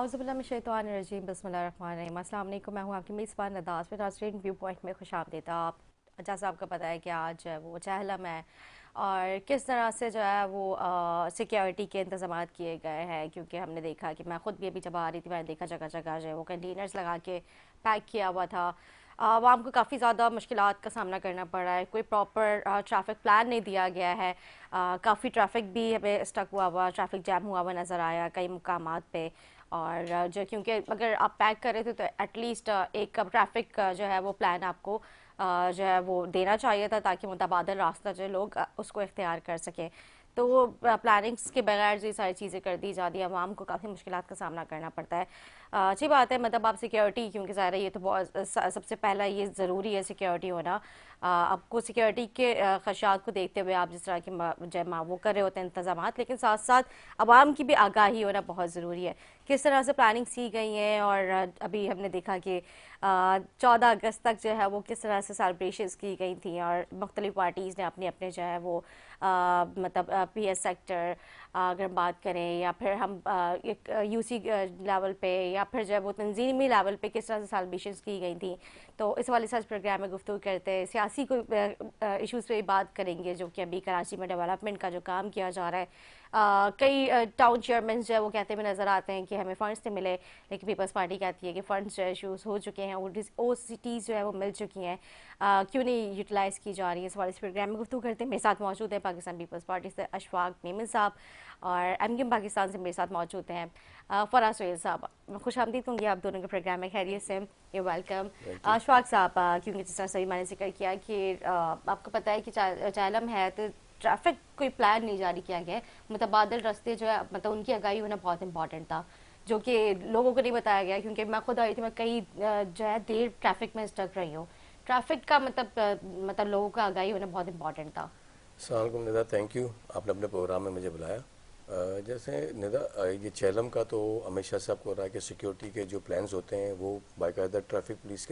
आउज़ुबिल्लाहिमिनश्शैतानिर्रजीम बिस्मिल्लाहिर्रहमानिर्रहीम। अस्सलाम वालेकुम, मैं हूँ आपकी मेज़बान नदास फिर नाज़रीन व्यू पॉइंट में खुशामदीद। आप जैसा आपको पता है कि आज वो चहलम है और किस तरह से जो है वो सिक्योरिटी के इंतजाम किए गए हैं, क्योंकि हमने देखा कि मैं ख़ुद भी अभी जब आ रही थी मैंने देखा जगह जगह जो है वो कंटेनर्स लगा के पैक किया हुआ था। आवाम को काफ़ी ज़्यादा मुश्किलात का सामना करना पड़ रहा है, कोई प्रॉपर ट्रैफिक प्लान नहीं दिया गया है। काफ़ी ट्रैफिक भी हमें स्टक हुआ ट्रैफिक जैम हुआ हुआ नज़र आया कई मुकामात पे। और जो क्योंकि अगर आप पैक कर रहे थे तो एटलीस्ट एक ट्रैफिक जो है वो प्लान आपको जो है वो देना चाहिए था, ताकि मुतबादल रास्ता जो लोग उसको इख्तियार कर सकें। तो वो प्लानिंग्स के बगैर जो ये सारी चीज़ें कर दी जाती है, आवाम को काफ़ी मुश्किलात का सामना करना पड़ता है। अच्छी बात है, मतलब आप सिक्योरिटी, क्योंकि ज़ाहिर है ये तो बहुत सबसे पहला ये ज़रूरी है सिक्योरिटी होना। आपको सिक्योरिटी के खदशात को देखते हुए आप जिस तरह की जमा वो कर रहे होते हैं इंतजाम, लेकिन साथ साथ आवाम की भी आगाही होना बहुत ज़रूरी है। किस तरह से प्लानिंग की गई है, और अभी हमने देखा कि 14 अगस्त तक जो है वो किस तरह से सेलिब्रेशंस की गई थी और मुख्तलिफ पार्टीज़ ने अपने अपने जो है वो मतलब PS सेक्टर अगर बात करें, या फिर हम एक UC लेवल पे, या फिर जो है वो तंजीमी लेवल पे किस तरह से सेलिब्रेशंस की गई थी। तो इस वाले साथ प्रोग्राम में गुफ्तगू करते हैं, सियासी कोई इशूज़ पे बात करेंगे जो कि अभी कराची में डेवलपमेंट का जो काम किया जा रहा है। कई टाउन चेयरमैन जो है वो कहते हुए नज़र आते हैं कि हमें फ़ंड्स नहीं मिले, लेकिन पीपल्स पार्टी कहती है कि फ़ंड्स जो है इशूज़ हो चुके हैं, OCTs जो है वो मिल चुकी हैं, क्यों नहीं यूटिलाइज़ की जा रही है। इस वाले प्रोग्राम में गुफ्तगू करते हैं। मेरे साथ मौजूद है पाकिस्तान पीपल्स पार्टी से अशफाक मेमन साहब, और MQM पाकिस्तान से मेरे साथ मौजूद हैं फराज सोहेल साहब। मैं खुश आमदीद दूँगी आप दोनों के प्रोग्राम में। खैरियत से, ये वेलकम। अशफाक साहब, क्योंकि जिस तरह से मैंने जिक्र किया कि आपको पता है कि चालम है तो ट्रैफिक कोई प्लान नहीं जारी किया गया है, मुतबादल रास्ते जो है मतलब उनकी आगाही होना बहुत इंपॉर्टेंट था, जो कि लोगों को नहीं बताया गया। क्योंकि मैं खुद आई थी, मैं कई जो है देर ट्रैफिक में स्टक रही हूँ। ट्रैफिक का मतलब लोगों का आगाही होना बहुत इंपॉर्टेंट था। अस्सलाम वालेकुम निदा, थैंक यू आपने अपने प्रोग्राम में मुझे बुलाया। जैसे निदा, ये चेलम का तो हमेशा से आपको रहा है कि सिक्योरिटी के जो प्लान्स होते हैं वो बाकायदा ट्रैफिक पुलिस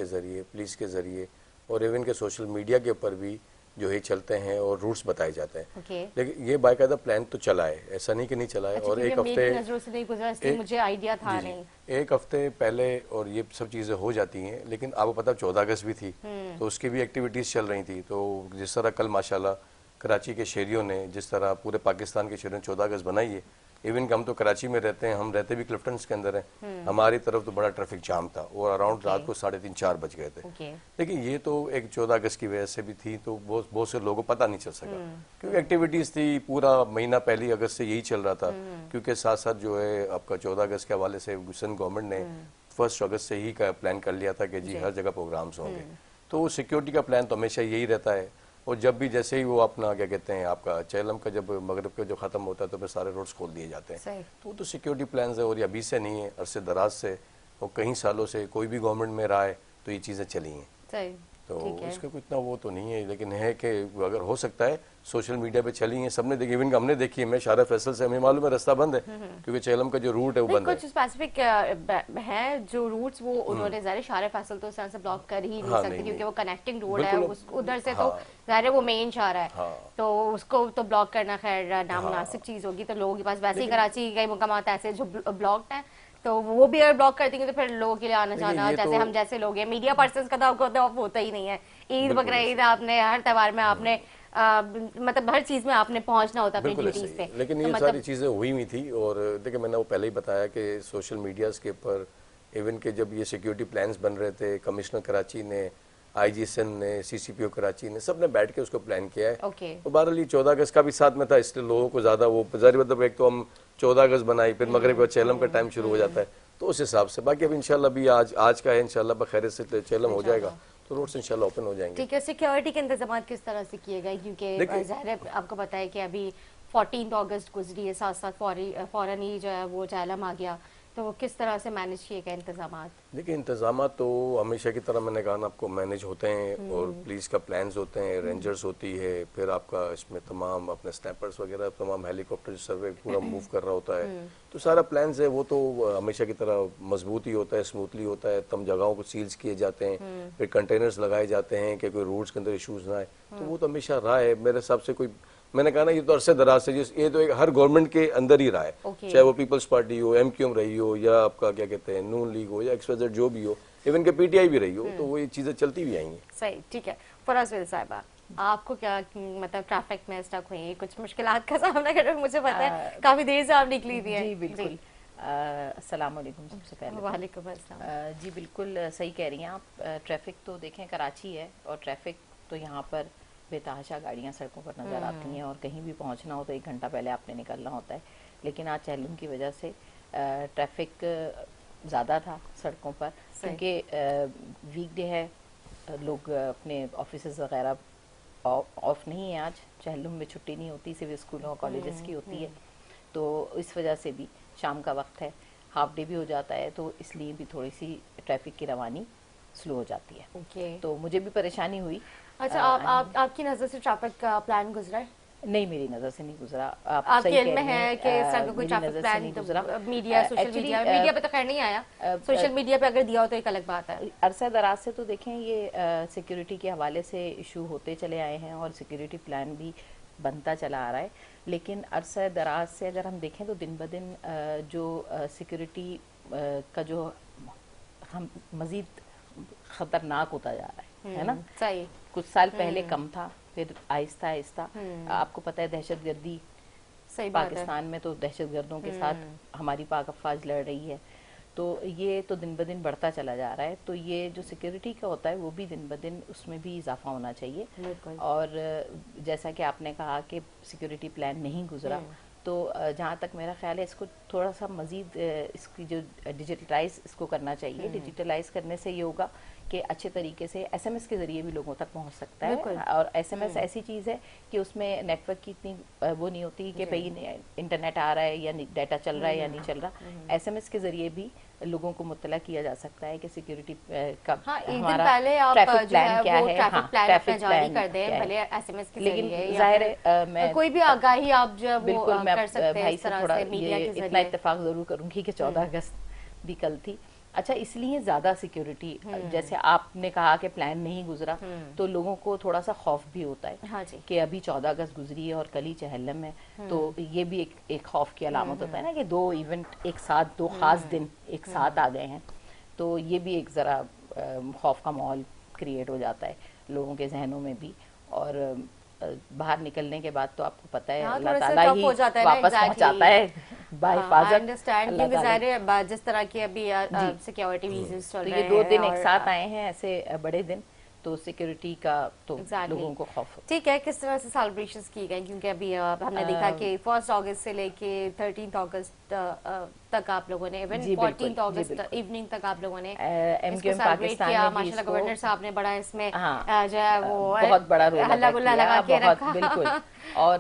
के ज़रिए और इवन के सोशल मीडिया के ऊपर भी जो है चलते हैं और रूट्स बताए जाते हैं। लेकिन ये बाकायदा प्लान तो चला है, ऐसा नहीं कि नहीं चला है। अच्छा, और एक मेरी हफ्ते नज़रों से नहीं गुजरा इसलिए मुझे आइडिया जी था जी नहीं। एक हफ्ते पहले और ये सब चीज़ें हो जाती हैं, लेकिन आपको पता 14 अगस्त भी थी तो उसकी भी एक्टिविटीज़ चल रही थी। तो जिस तरह कल माशाल्लाह कराची के शहरियों ने, जिस तरह पूरे पाकिस्तान के शहरियों ने 14 अगस्त बनाई है, इवन कि हम तो कराची में रहते हैं, हम रहते भी क्लिफ्टन्स के अंदर हैं, हमारी तरफ तो बड़ा ट्रैफिक जाम था और अराउंड रात को 3:30-4 बज गए थे। लेकिन ये तो एक 14 अगस्त की वजह से भी थी, तो बहुत से लोगों को पता नहीं चल सका क्योंकि एक्टिविटीज़ थी। पूरा महीना पहली अगस्त से यही चल रहा था, क्योंकि साथ साथ जो है आपका 14 अगस्त के हवाले से गुलशन गवर्नमेंट ने 1 अगस्त से ही का प्लान कर लिया था कि जी हर जगह प्रोग्राम्स होंगे। तो सिक्योरिटी का प्लान तो हमेशा यही रहता है। और जब भी जैसे ही वो अपना क्या कहते हैं आपका चेलम का जब मगरब का जो ख़त्म होता है तो फिर सारे रोड्स खोल दिए जाते हैं। तो वो तो सिक्योरिटी प्लान है, और ये अभी से नहीं है, अरसे दराज से और कई सालों से कोई भी गवर्नमेंट में रहा है तो ये चीज़ें चली हैं। तो इसका कोई इतना वो तो नहीं है, लेकिन है कि अगर हो सकता है सोशल मीडिया पे चली हैं, सबने देखी, इवन हमने देखी है। मैं शारा फैसल से, हमें मालूम है रास्ता बंद है क्योंकि चेलम का जो रूट है वो बंद है। कुछ स्पेसिफिक है जो रूट्स वो उन्होंने ज़ाहिर शारे फैसल तो उस तरह से ब्लॉक कर ही नहीं हाँ, सकते, क्योंकि वो कनेक्टिंग रोड है बिल्कुल उधर से। तो हाँ ज़ाहिर वो मेन शारा है, हाँ तो उसको तो ब्लॉक करना खैर नामुनासिब हाँ चीज़ होगी। तो लोगों के पास वैसे ही लेकिन कराची के कई मुकामात ऐसे जो ब्लॉक्ड हैं, तो वो भी अगर ब्लॉक कर देंगे तो फिर लोगों के लिए आना देखिए जाना, ये तो जैसे हम जैसे लोग हैं मीडिया पर्सन का तो आपको तो ऑफ होता ही नहीं है। ईद बिल्कुल बकरा ऐसे ईद आपने हर त्यौहार में आपने मतलब हर चीज़ में आपने पहुंचना होता अपनी बिल्कुल ऐसे ड्यूटीज़ ही पे। है। लेकिन तो ये सारी मतलब चीज़ें हुई हुई थी। और देखिए मैंने वो पहले ही बताया कि सोशल मीडियाज़ के ऊपर इवन के जब ये सिक्योरिटी प्लान्स बन रहे थे, कमिश्नर कराची ने, IG सिंध ने, CCPO कराची ने, सब ने बैठ के उसको प्लान किया है। ओके तो बहरहाल ये 14 अगस्त का भी साथ में था, इसलिए लोगों को ज़्यादा वो जारी, मतलब एक तो हम 14 अगस्त बनाई, फिर मगरिब का चेलम का टाइम शुरू हो जाता है, तो उस हिसाब से बाकी अब इंशाल्लाह भी आज का है, इंशाल्लाह बखैर से चेलम हो जाएगा तो रोड्स इंशाल्लाह ओपन हो जाएंगे। ठीक है। सिक्योरिटी के इंतजाम किस तरह से किए गए, क्योंकि देखिए ज़ाहिर है आपको पता है कि अभी 14 अगस्त गुजरी है, साथ साथ फौरन ही जो है वो चैलम आ गया, तो किस तरह से मैनेज किए गए इंतजाम? देखिए इंतजाम तो हमेशा की तरह मैंने कहा ना आपको मैनेज होते हैं, और पुलिस का प्लान्स होते हैं, रेंजर्स होती है, फिर आपका इसमें तमाम अपने स्नैपर्स वगैरह, तमाम हेलीकॉप्टर जो सर्वे पूरा मूव कर रहा होता है, तो सारा प्लान्स है वो तो हमेशा की तरह मजबूत ही होता है, स्मूथली होता है। तम जगहों को सील्स किए जाते हैं, फिर कंटेनर्स लगाए जाते हैं कि कोई रूट्स के अंदर इशूज़ ना आए, तो वो तो हमेशा रहा है। मेरे हिसाब से कोई मैंने कहा ना ये तो अरसे दराज से ये तो एक हर गवर्नमेंट के अंदर ही रहा है, Okay. चाहे वो पीपल्स पार्टी हो, एमक्यूएम रही हो, या आपका क्या कहते हैं नून लीग हो, या XYZ जो भी हो, इवन के पीटीआई भी रही हो, तो वो ये चीजें चलती भी आई हैं। सही, ठीक है। फराज विल साहिबा, आपको क्या मतलब ट्रैफिक में स्टक हुई, कुछ मुश्किलात का सामना कर रहे हो, मुझे पता है काफी देर से आप निकली भी है। जी बिल्कुल। अस्सलाम वालेकुम सबसे पहले। वालेकुम अस्सलाम। जी बिल्कुल सही कह रही हैं आप। ट्रैफिक तो देखें कराची है और ट्रैफिक तो यहाँ पर बेतहाशा गाड़ियाँ सड़कों पर नज़र आती हैं और कहीं भी पहुँचना हो तो 1 घंटा पहले आपने निकलना होता है। लेकिन आज चहलम की वजह से ट्रैफिक ज़्यादा था सड़कों पर, क्योंकि वीकडे है, लोग अपने ऑफिस वगैरह ऑफ नहीं है। आज चहलम में छुट्टी नहीं होती, सिर्फ स्कूलों और कॉलेजेस की होती है, तो इस वजह से भी शाम का वक्त है, हाफ डे भी हो जाता है, तो इसलिए भी थोड़ी सी ट्रैफिक की रवानी स्लो हो जाती है। ओके। तो मुझे भी परेशानी हुई। अच्छा, आपकी नजर से ट्रैफिक का प्लान गुजरा है? नहीं, मेरी नज़र से नहीं गुजरा। आप आपके सही इल्म कह में रही है हैं, कि इस तरह का कोई मेरी ट्रैफिक नज़र से प्लान नहीं गुजरा। मीडिया, सोशल Actually, मीडिया पे तो खैर नहीं आया, सोशल मीडिया पे अगर दिया हो तो एक अलग बात है। अरसा दराज से तो देखें ये सिक्योरिटी के हवाले से इशू होते चले आए हैं और सिक्योरिटी प्लान भी बनता चला आ रहा है। लेकिन अरसा दराज से अगर हम देखें तो दिन ब दिन जो सिक्योरिटी का जो हम मज़ीद ख़तरनाक होता जा रहा है ना। सही। कुछ साल पहले कम था, फिर आहिस्ता आहिस्ता आपको पता है दहशतगर्दी, सही बात है। पाकिस्तान में तो दहशतगर्दों के साथ हमारी पाक अफवाज लड़ रही है, तो ये तो दिन ब दिन बढ़ता चला जा रहा है। तो ये जो सिक्योरिटी का होता है वो भी दिन ब दिन उसमें भी इजाफा होना चाहिए। बिल्कुल। और जैसा कि आपने कहा कि सिक्योरिटी प्लान नहीं गुजरा, तो जहाँ तक मेरा ख्याल है इसको थोड़ा सा मज़ीद इसकी जो डिजिटलाइज इसको करना चाहिए। डिजिटलाइज करने से ये होगा कि अच्छे तरीके से एसएमएस के ज़रिए भी लोगों तक पहुंच सकता है। और एसएमएस ऐसी चीज़ है कि उसमें नेटवर्क की इतनी वो नहीं होती कि भाई इंटरनेट आ रहा है या डाटा चल रहा है या नहीं चल रहा। एसएमएस के ज़रिए भी लोगों को मुत्तला किया जा सकता है कि सिक्योरिटी का हमारा पहले आप ट्रैफिक प्लान क्या है, ट्रैफिक प्लान कर दें, भले एसएमएस के लेकिन जरिए, जाहिर है मैं कोई भी आगाही आप जो बिल्कुल मैं कर सकते हैं भाई इस से तरह थोड़ा से मीडिया ये के इतना जरिए। इत्तेफाक जरूर करूंगी कि 14 अगस्त भी कल थी। अच्छा, इसलिए ज्यादा सिक्योरिटी, जैसे आपने कहा कि प्लान नहीं गुजरा, तो लोगों को थोड़ा सा खौफ भी होता है। हाँ जी। कि अभी 14 अगस्त गुजरी है और कल ही चहलम है, तो ये भी एक खौफ की अलामत होता है ना कि 2 इवेंट एक साथ, 2 खास दिन एक साथ आ गए हैं, तो ये भी एक ज़रा खौफ का माहौल क्रिएट हो जाता है लोगों के जहनों में भी। और बाहर निकलने के बाद तो आपको पता है अल्लाह ताला ही वापस पहुंचाता है बाहिफाजत। अंडरस्टैंड, क्योंकि ज़ाहिर है जिस तरह की अभी सिक्योरिटी रीजंस चल तो रहे ये हैं 2 दिन एक और साथ आए हैं ऐसे बड़े दिन, तो सिक्योरिटी का तो लोगों को खौफ होता है। ठीक है, किस तरह से सेलिब्रेशंस की गई, क्योंकि अभी हमने देखा कि 1 अगस्त से लेके 13 अगस्त तक आप लोगों ने, इवन 14 अगस्त इवनिंग तक आप लोगों ने इसको सेलिब्रेट किया। माशाल्लाह गवर्नर साहब ने बड़ा इसमें जो है वो बहुत बड़ा रोल हल्ला गुल्ला लगा के रखा। बिल्कुल। और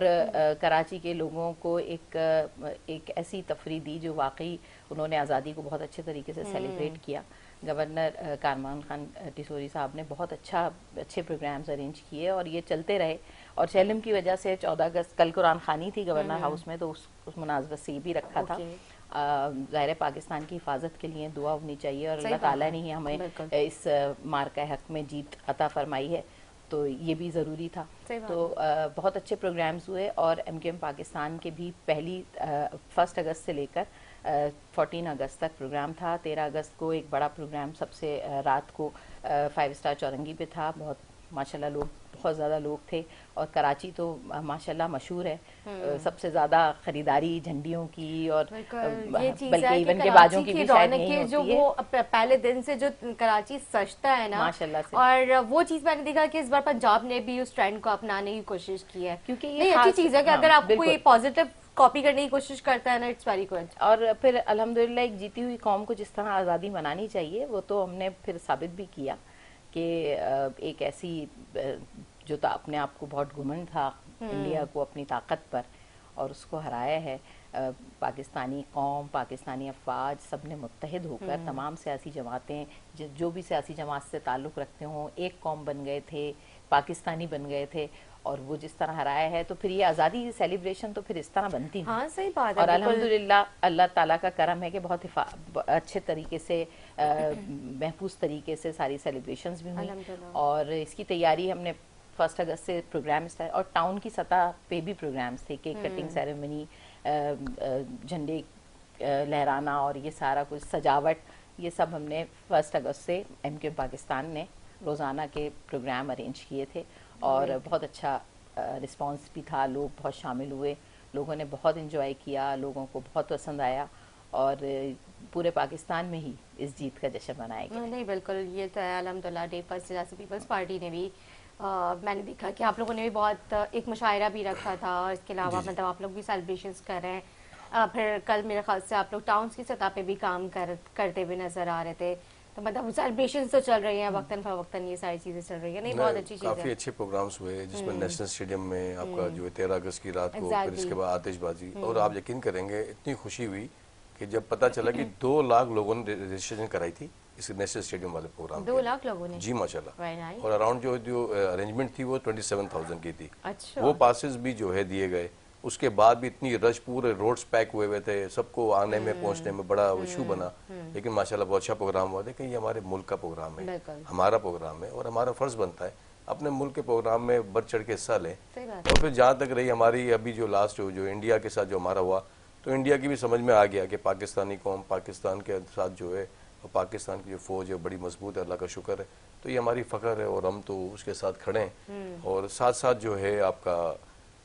कराची के लोगों को एक ऐसी तफरीह दी जो वाकई उन्होंने आज़ादी को बहुत अच्छे तरीके से सेलिब्रेट किया। गवर्नर कारमान खान टिसोरी साहब ने बहुत अच्छे प्रोग्राम्स अरेंज किए और ये चलते रहे। और चहलम की वजह से 14 अगस्त कल कुरान खानी थी गवर्नर हाउस में, तो उस मुनासबत से ये भी रखा था। ज़ाहिर पाकिस्तान की हिफाजत के लिए दुआ होनी चाहिए और अल्लाह ताला ने ही हमें इस मार्का हक में जीत अता फरमाई है, तो ये भी ज़रूरी था। तो बहुत अच्छे प्रोग्राम्स हुए और एमक्यूएम पाकिस्तान के भी 1 अगस्त से लेकर 14 अगस्त तक प्रोग्राम था। 13 अगस्त को एक बड़ा प्रोग्राम सबसे रात को 5 स्टार चौरंगी पे था। माशाल्लाह बहुत ज़्यादा लोग थे और कराची तो माशाल्लाह मशहूर है सबसे ज़्यादा ख़रीदारी झंडियों की और बल्कि इवन के बाजों की भी शायद नहीं होती जो है। वो पहले दिन से जो कराची सजता है ना माशाल्लाह से, और वो चीज़ मैंने देखा कि इस बार पंजाब ने भी उस ट्रेंड को अपनाने की कोशिश की है, क्योंकि ये अच्छी चीज़ है कि अगर आप कोई पॉजिटिव कॉपी करने की कोशिश करता है ना, इट्स वेरी गुड। और फिर अल्हम्दुलिल्लाह एक जीती हुई कौम को जिस तरह आज़ादी मनानी चाहिए वो तो हमने फिर साबित भी किया कि एक ऐसी जो तो अपने आप को बहुत घुमंड था इंडिया को अपनी ताकत पर, और उसको हराया है पाकिस्तानी कौम, पाकिस्तानी अफवाज सब ने मुत्तहिद होकर, तमाम सियासी जमातें जो भी सियासी जमात से ताल्लुक़ रखते हों एक कौम बन गए थे, पाकिस्तानी बन गए थे, और वो जिस तरह हराया है तो फिर ये आज़ादी सेलिब्रेशन तो फिर इस तरह बनती है। हाँ, सही बात है। और अल्हम्दुलिल्लाह अल्लाह ताला का करम है कि बहुत अच्छे तरीके से महफूज तरीके से सारी सेलिब्रेशंस भी हुई और इसकी तैयारी हमने 1 अगस्त से प्रोग्राम स्टार्ट, और टाउन की सतह पे भी प्रोग्राम्स थे, केक कटिंग सेरेमनी, झंडे लहराना और ये सारा कुछ सजावट, ये सब हमने 1 अगस्त से MQM पाकिस्तान ने रोज़ाना के प्रोग्राम अरेंज किए थे और बहुत अच्छा रिस्पांस भी था, लोग बहुत शामिल हुए, लोगों ने बहुत एंजॉय किया, लोगों को बहुत पसंद आया और पूरे पाकिस्तान में ही इस जीत का जश्न मनाया गया। नहीं बिल्कुल, ये तो है अल्हम्दुलिल्लाह। डे फर्स्ट जैसे पीपल्स पार्टी ने भी मैंने देखा कि आप लोगों ने भी बहुत एक मुशायरा भी रखा था, इसके अलावा मतलब आप लोग भी सेलिब्रेशंस कर रहे हैं। फिर कल मेरे ख्याल से आप लोग टाउन्स की सतह पे भी काम करते हुए नजर आ रहे थे, तो मतलब सेलिब्रेशन तो चल रही हैं वक्तन फवक्तन, ये सारी चीजें चल रही है। नहीं बहुत अच्छी चीज है। काफी अच्छे प्रोग्राम्स हुए जिसमें नेशनल स्टेडियम में आपका जो है 13 अगस्त की रात को, फिर इसके बाद आतिशबाजी, और आप यकीन करेंगे इतनी खुशी हुई कि जब पता चला कि 2 लाख लोगों ने रजिस्ट्रेशन कराई थी इस नेशनल स्टेडियम वाले प्रोग्राम 2 लाख लोगों ने जी माशाल्लाह। Very nice। और अराउंड जो अरेंजमेंट थी वो 27,000 की थी। अच्छा। वो पासेस भी जो है दिए गए, उसके बाद भी इतनी रश, पूरे रोड्स पैक हुए हुए थे, सबको आने में पहुंचने में बड़ा इशू बना, लेकिन माशाल्लाह बहुत अच्छा प्रोग्राम हुआ। देखिए ये हमारे मुल्क का प्रोग्राम है, हमारा प्रोग्राम है और हमारा फर्ज बनता है अपने मुल्क के प्रोग्राम में बढ़ चढ़ के हिस्सा लें। और फिर जहाँ तक रही हमारी अभी जो लास्ट जो इंडिया के साथ जो हमारा हुआ, तो इंडिया की भी समझ में आ गया कि पाकिस्तानी कौम, पाकिस्तान के साथ जो है, और पाकिस्तान की जो फौज है बड़ी मजबूत है, अल्लाह का शुक्र है, तो ये हमारी फ़ख्र है और हम तो उसके साथ खड़े हैं। और साथ साथ जो है आपका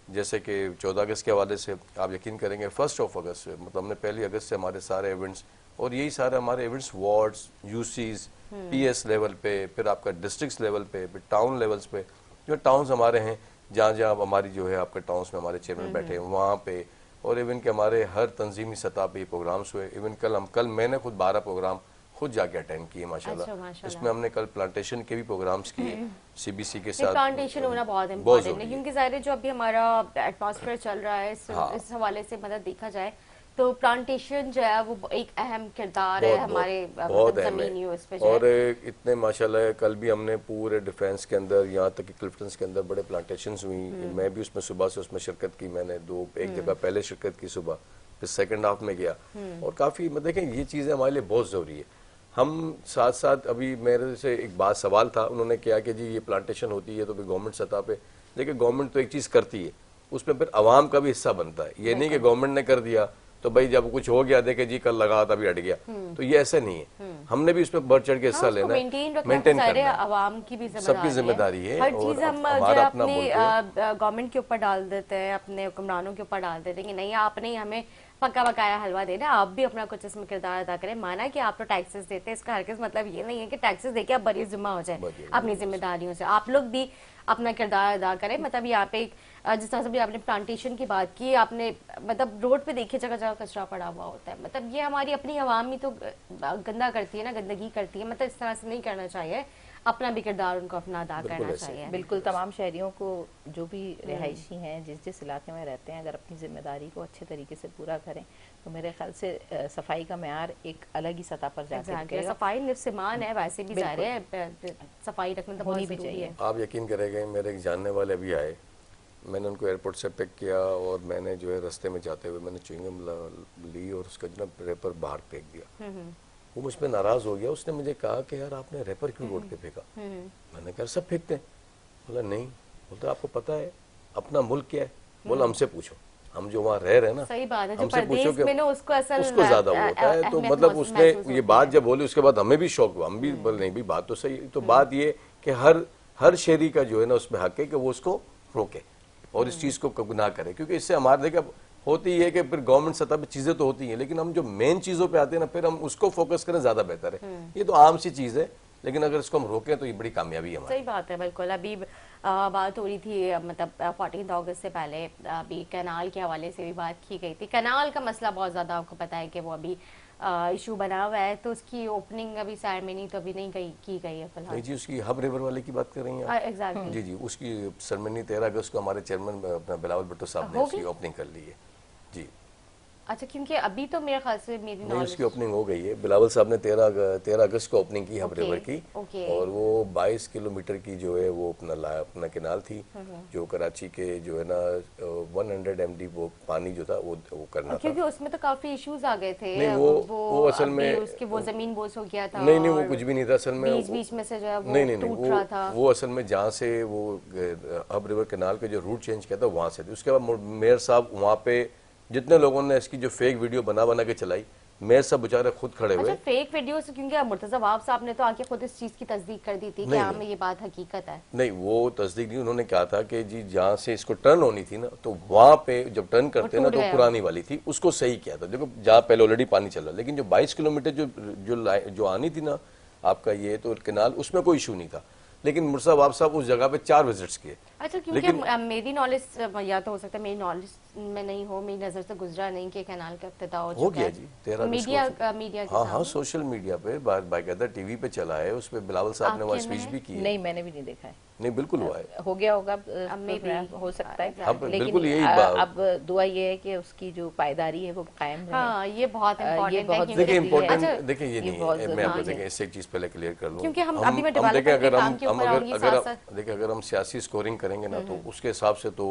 जैसे कि 14 अगस्त के हवाले से आप यकीन करेंगे 1 अगस्त से मतलब हमने 1 अगस्त से हमारे सारे इवेंट्स, और यही सारे हमारे इवेंट्स वार्ड्स, यूसीज, PS लेवल पे, फिर आपका डिस्ट्रिक्ट लेवल पे, फिर टाउन लेवल्स पे, जो टाउन्स हमारे हैं जहाँ जहाँ हमारी जो है आपके टाउन्स में हमारे चेयरमैन बैठे हैं वहाँ पे, और इवन के हमारे हर तंजीमी सतह पे प्रोग्राम्स हुए। इवन कल मैंने खुद 12 प्रोग्राम खुद जाके अटेंड किए माशाल्लाह। अच्छा, माशाल्लाह। इसमें हमने कल प्लांटेशन के भी प्रोग्राम्स किए CBC के साथ। प्लांटेशन होना बहुत इम्पोर्टेंट है क्योंकि ज़ाहिर है जो अभी हमारा एटमॉस्फेयर चल रहा है इस हवाले से मतलब देखा जाए तो प्लांटेशन जो है वो एक अहम किरदार है हमारे जमीनी उस पे। और इतने माशाल्लाह कल भी हमने पूरे डिफेंस के अंदर यहाँ तक कि क्लिफ्टन्स के अंदर बड़े प्लांटेशंस हुई। मैं भी उसमें सुबह से उसमें शिरकत की, मैंने एक जगह पहले शिरकत की सुबह, फिर सेकंड हाफ में गया और काफ़ी मतलब देखें ये चीज़ें हमारे लिए बहुत ज़रूरी है। हम साथ साथ अभी मेरे से एक बात सवाल था, उन्होंने किया कि जी ये प्लांटेशन होती है तो फिर गवर्नमेंट सतह पे, लेकिन गवर्नमेंट तो एक चीज़ करती है उसमें फिर आवाम का भी हिस्सा बनता है। ये नहीं कि गवर्नमेंट ने कर दिया तो भाई जब कुछ हो गया देखे जी कल लगा था अभी हट गया, तो ये ऐसा नहीं है। हमने भी इसमें बढ़ चढ़ के हिस्सा लेना है, मेंटेन करना है, आवाम की भी सबकी जिम्मेदारी है। हर चीज हम हमारा अपना अपने गवर्नमेंट के ऊपर डाल देते हैं, अपने हुक्मरानों के ऊपर डाल देते हैं कि नहीं आपने ही हमें पक्का बकाया हलवा देना, आप भी अपना कुछ इसमें किरदार अदा करें। माना कि आप तो टैक्सेस देते हैं, इसका हरगिज़ मतलब ये नहीं है कि टैक्सेस देके आप बरी जिम्मा हो जाए अपनी जिम्मेदारियों से। आप लोग भी अपना किरदार अदा करें। मतलब यहाँ पे जिस तरह से भी आपने प्लांटेशन की बात की, आपने मतलब रोड पे देखिए जगह जगह कचरा पड़ा हुआ होता है। मतलब ये हमारी अपनी आवाम ही तो गंदा करती है ना, गंदगी करती है। मतलब इस तरह से नहीं करना चाहिए, अपना भी किरदार उनको अपना अदा करना चाहिए। बिल्कुल, तमाम शहरियों को जो भी रिहायशी हैं जिस जिस इलाके में रहते हैं, अगर अपनी जिम्मेदारी को अच्छे तरीके से पूरा करें तो मेरे ख्याल से सफाई का मेयार एक अलग ही सतह पर जाके सफाई निफ्स-ए-मान है, वैसे भी जाहिर है सफाई रखना तो बहुत जरूरी है। आप यकीन करेंगे मेरे एक जानने वाले अभी आए, मैंने उनको एयरपोर्ट से पिक किया और मैंने जो है रास्ते में जाते हुए मैंने च्युइंगम ली और उसका जो ना रेपर बाहर फेंक दिया। वो मुझ पर नाराज हो गया, उसने मुझे कहा कि यार आपने रेपर क्यों रोड पे फेंका? मैंने कहा सब फेंकते हैं। बोला नहीं, बोलते आपको पता है अपना मुल्क क्या है? बोला हमसे पूछो, हम जो वहाँ रह रहे हैं ना, सही बात है, जो हमसे पूछो कि उसको ज्यादा होता है। तो मतलब उसने ये बात जब बोली उसके बाद हमें भी शौक हुआ, हम भी बोले नहीं भी बात तो सही। तो बात ये कि हर शहरी का जो है ना उसमें हक है कि वो उसको रोके और इस चीज को ना करे, क्योंकि इससे हमारे देखिए होती है कि फिर गवर्नमेंट सतह पे चीजें तो होती हैं, लेकिन हम जो मेन चीजों पे आते हैं ना फिर हम उसको फोकस करें ज्यादा बेहतर है। ये तो आम सी चीज है, लेकिन अगर इसको हम रोकें तो ये बड़ी कामयाबी है हमारी। सही बात है, बिल्कुल। अभी बात हो रही थी मतलब 14 अगस्त से पहले अभी कैनाल के हवाले से भी बात की गई थी। कैनाल का मसला बहुत ज्यादा आपको पता है कि वो अभी इशू बना हुआ है, तो उसकी ओपनिंग अभी सेरेमनी तो अभी नहीं की गई है फिलहाल। जी, उसकी हब रिवर वाले की बात कर रही हैं आप? एग्जैक्टली जी जी, उसकी सेरेमनी 13 अगस्त को हमारे चेयरमैन अपना बिलावल भुट्टो साहब ने उसकी ओपनिंग कर ली है। जी अच्छा, क्योंकि अभी तो मेरे ख्याल से मेरी नहीं, उसकी नॉलेज। ओपनिंग हो गई है। बिलावल साहब ने 13 अगस्त को ओपनिंग की हब ओके, रिवर की। ओके। और वो 22 किलोमीटर की जो है वो अपना केनाल थी, जो कराची के जो है ना 100 MD वो पानी जो था वो करना था। क्योंकि उसमें तो काफी इश्यूज आ गए थे, नहीं, वो असल अभी में उसके वो जमीन बोस हो गया था, नहीं नहीं, वो और कुछ भी नहीं था असल में। बीच बीच में से जो है वो नहीं नहीं नहीं, टूट रहा था। वो असल में जहाँ से वो हब रिवर केनाल के जो रूट चेंज किया था वहाँ से थी। उसके बाद मेयर साहब वहाँ पे जितने लोगों ने इसकी जो फेक वीडियो बना बना के चलाई, मेयर साहब बेचारे खुद खड़े अच्छा, हुए। फेक वीडियोस, क्योंकि मुर्तजा वाब साहब ने तो आके खुद इस चीज की तस्दीक कर दी थी कि नहीं हाँ नहीं में ये बात हकीकत है। नहीं, वो तस्दीक नहीं, उन्होंने कहा था कि जी जहाँ से इसको टर्न होनी थी ना, तो वहाँ पे जब टर्न करते ना टूट तो गया। पुरानी वाली थी, उसको सही किया था। देखो जहाँ पहले ऑलरेडी पानी चल रहा, लेकिन जो 22 किलोमीटर जो आनी थी ना आपका ये तो केनाल, उसमें कोई इशू नहीं था। लेकिन मुर्सा वाब साहब उस जगह पे 4 विजिट्स किए। अच्छा, क्योंकि लेकिन मेरी नॉलेज, या तो हो सकता है मेरी नॉलेज में नहीं हो, मेरी नजर से गुजरा नहीं कि कैनाल का इफ्तिताह हो हो चुका गया है। जी 13 अगस्त मीडिया को। मीडिया के हाँ हाँ, सामने सोशल मीडिया पे बाकायदा टीवी पे चला है, उस पे बिलावल साहब ने वहाँ आपके में स्पीच है? भी की है। नहीं, मैंने भी नहीं देखा है। नहीं, बिल्कुल हुआ है। हो गया होगा maybe, प्रोग्राम, हो सकता है। अब लेकिन बिल्कुल यही अब दुआ ये है कि उसकी जो पायदारी है वो कायम रहे। हाँ, ये बहुत ये इम्पोर्टेंट है, बहुत क्योंकि देखिए जरूरी है। इम्पोर्टेंट, अच्छा, देखिए ये ये नहीं बहुत है, मैं जरूरी आपको है। देखिए इससे एक चीज़ पहले क्लियर कर लूँ। क्योंकि अभी मैं हम देखें डेवलपमेंट के अगर काम के ऊपर आऊंगी अगर साथ साथ। देखिए अगर हम सियासी स्कोरिंग करेंगे ना तो उसके हिसाब से तो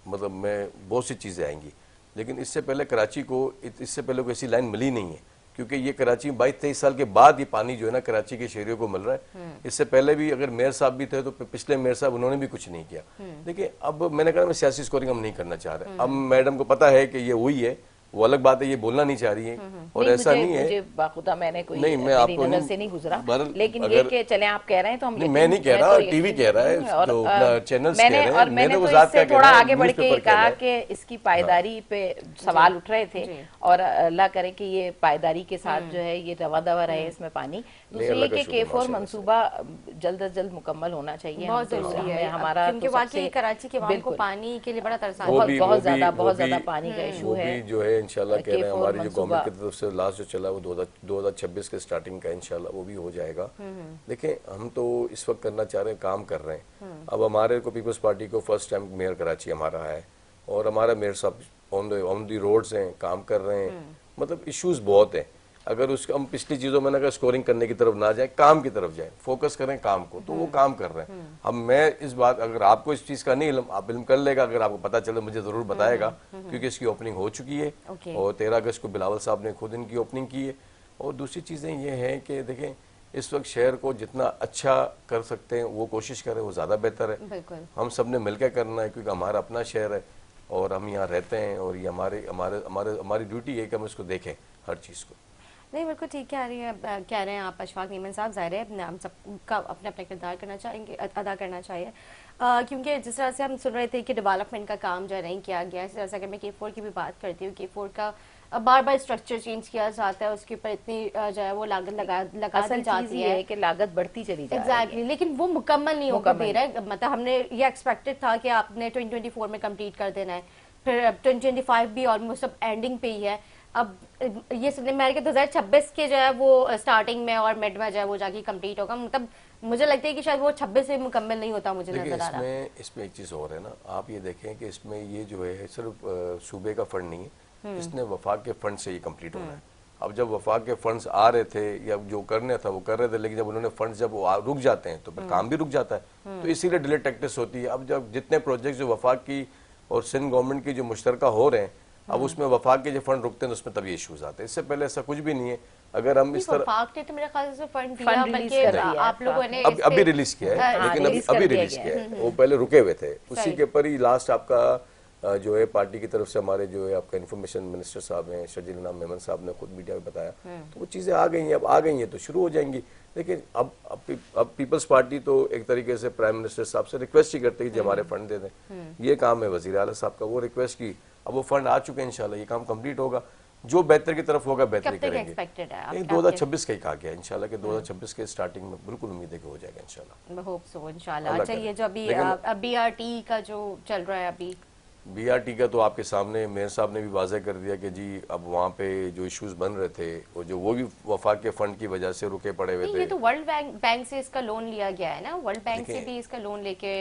मतलब मैं बहुत सी चीज़ें आएंगी। लेकिन इससे पहले कराची को इससे पहले कोई ऐसी लाइन मिली नहीं है, क्योंकि ये कराची 22-23 साल के बाद ये पानी जो है ना कराची के शहरियों को मिल रहा है। इससे पहले भी अगर मेयर साहब भी थे तो पिछले मेयर साहब उन्होंने भी कुछ नहीं किया। देखिए अब मैंने कहा मैं सियासी स्कोरिंग हम नहीं करना चाह रहे। अब मैडम को पता है कि ये हुई है, वो अलग बात है, ये बोलना नहीं चाह रही है। और ऐसा नहीं है, मुझे बाखुदा मैंने कोई नहीं, मैं मेरी आपको नजर नहीं- से नहीं गुजरा। बहरहाल लेकिन ये अगर- कि चले आप कह रहे हैं तो हम नहीं, मैं नहीं कह रहा, टीवी कह रहा है, जो अपना चैनल्स कह रहे हैं, और मैंने मैंने तो वो जात इससे क्या थोड़ा कहना है, आगे बढ़ के न्यूज़पेपर कहना कहा है। कि इसकी पायदारी पे सवाल उठ रहे थे, और अल्लाह करे कि ये पायदारी के साथ जो है ये रवा दवा रहे इसमें पानी। दूसरी ये अल्लाह का कि शुक्र, K4 माशाल्लाह से। मंसूबा जल्द अज जल्द मुकम्मल होना चाहिए। बहुत हम तो जरूरी है, हमारा क्योंकि तो वाकई सबसे कराची के आवाम को बिल्कुल पानी के लिए बड़ा तरसा वो है। भी बहुत वो भी ज्यादा वो भी पानी का इशू वो है। भी जो है इंशाल्लाह कह रहे हैं K4 हमारी जो मंसूबा। गवर्नमेंट की तरफ से लास्ट जो चला वो 2026 के स्टार्टिंग का इंशाल्लाह वो भी हो जाएगा। देखिए हम तो इस वक्त करना चाह रहे हैं, काम कर रहे हैं। अब हमारे को पीपल्स पार्टी को फर्स्ट टाइम मेयर कराची हमारा है, और हमारा मेयर साहब ऑन दी रोड्स हैं, काम कर रहे हैं। मतलब इश्यूज बहुत हैं। अगर उसको हम पिछली चीज़ों में ना स्कोरिंग करने की तरफ ना जाए, काम की तरफ जाए, फोकस करें काम को, तो वो काम कर रहे हैं। अब मैं इस बात, अगर आपको इस चीज़ का नहीं इल्म, आप इल्म कर लेगा, अगर आपको पता चले मुझे ज़रूर बताएगा, क्योंकि इसकी ओपनिंग हो चुकी है। ओके। और 13 अगस्त को बिलावल साहब ने खुद इनकी ओपनिंग की है। और दूसरी चीज़ें ये हैं कि देखें इस वक्त शहर को जितना अच्छा कर सकते हैं वो कोशिश करें, वो ज़्यादा बेहतर है। बिल्कुल। हम सब ने मिलकर करना है, क्योंकि हमारा अपना शहर है और हम यहाँ रहते हैं, और ये हमारी ड्यूटी है कि हम इसको देखें हर चीज़ को। नहीं, बिल्कुल ठीक कह रहे हैं आप अशफाक मीमन साहब। ज़ाहिर है हम सबका अपना अपना किरदार करना चाहेंगे, अदा करना चाहिए, क्योंकि जिस तरह से हम सुन रहे थे कि डेवलपमेंट का काम जो है नहीं किया गया, इस तरह से अगर मैं K4 की भी बात करती हूँ, K4 का बार बार स्ट्रक्चर चेंज किया जाता है, उसके ऊपर इतनी जो है वो लागत लगा दी असल चीज जाती ये है है कि लागत बढ़ती चली जा रही है। एग्जैक्टली, लेकिन वो मुकम्मल नहीं होकर दे रहा है। मतलब हमने ये एक्सपेक्टेड था कि आपने 2024 में कंप्लीट कर देना है, फिर 2025 भी ऑलमोस्ट अब एंडिंग पे ही है। अब ये सुनने में आ रहा है कि 2026 के जो है वो स्टार्टिंग में और मिड में जो है वो जाके कंप्लीट होगा। मतलब मुझे लगता है कि शायद वो 26 से मुकम्मल नहीं होता, मुझे देखिए नजर आ रहा। इसमें एक चीज़ और है ना, आप ये देखें कि इसमें ये जो है सिर्फ सूबे का फंड नहीं है, इसने वफाक के फंड से ये कंप्लीट होना है। अब जब वफाक के फंड्स आ रहे थे या जो करने था वो कर रहे थे, लेकिन जब उन्होंने फंड्स जब रुक जाते हैं तो फिर काम भी रुक जाता है। तो इसीलिए डिले टैक्टिस होती है। अब जब जितने प्रोजेक्ट जो वफाक की और सिंध गवर्नमेंट की जो मुश्तरका हो रहे हैं, अब उसमें वफाक के जो फंड रुकते हैं तो उसमें तभी इश्यूज आते हैं। इससे पहले ऐसा कुछ भी नहीं है। अगर हम इस तरह वफाक ने तो मेरे ख्याल से फंड फंड दिया, रिलीज बल्कि कर दिया है आप लोगों ने अभी रिलीज किया है, हाँ, लेकिन रिलीज कर अभी दिया रिलीज गया किया है। वो पहले रुके हुए थे, उसी सही। के ऊपर ही लास्ट आपका जो है पार्टी की तरफ से हमारे जो है आपका इन्फॉर्मेशन मिनिस्टर साहब हैं शजील नाम मेमन साहब ने खुद मीडिया में बताया, तो वो चीज़ें आ गई हैं। अब आ गई हैं तो शुरू हो जाएंगी। लेकिन अब पीपल्स पार्टी तो एक तरीके से प्राइम मिनिस्टर साहब से रिक्वेस्ट ही करते हैं कि हमारे फंड दे दें। ये काम है वज़ीर आला साहब का, वो रिक्वेस्ट की, अब वो फंड आ चुके हैं, इंशाल्लाह ये काम कंप्लीट होगा। जो बेहतर की तरफ होगा बेहतरी कब तक करेंगे। एक्सपेक्टेड है? 2026 का ही कहा गया इंशाल्लाह कि 2026 के स्टार्टिंग में बिल्कुल उम्मीद है कि हो जाएगा इंशाल्लाह। होप सो इंशाल्लाह। अल्लाह अच्छा, करे। ये जो अभी लेकिन- BRT का जो चल रहा है अभी, BRT का तो आपके सामने मेयर साहब ने भी वाज़ह कर दिया कि जी अब वहाँ पे जो इश्यूज बन रहे थे और जो वो भी वफाक के फंड की वजह से रुके पड़े हुए नहीं, थे। ये तो वर्ल्ड बैंक से इसका लोन लिया गया है ना, वर्ल्ड बैंक से देखिए- भी इसका लोन लेके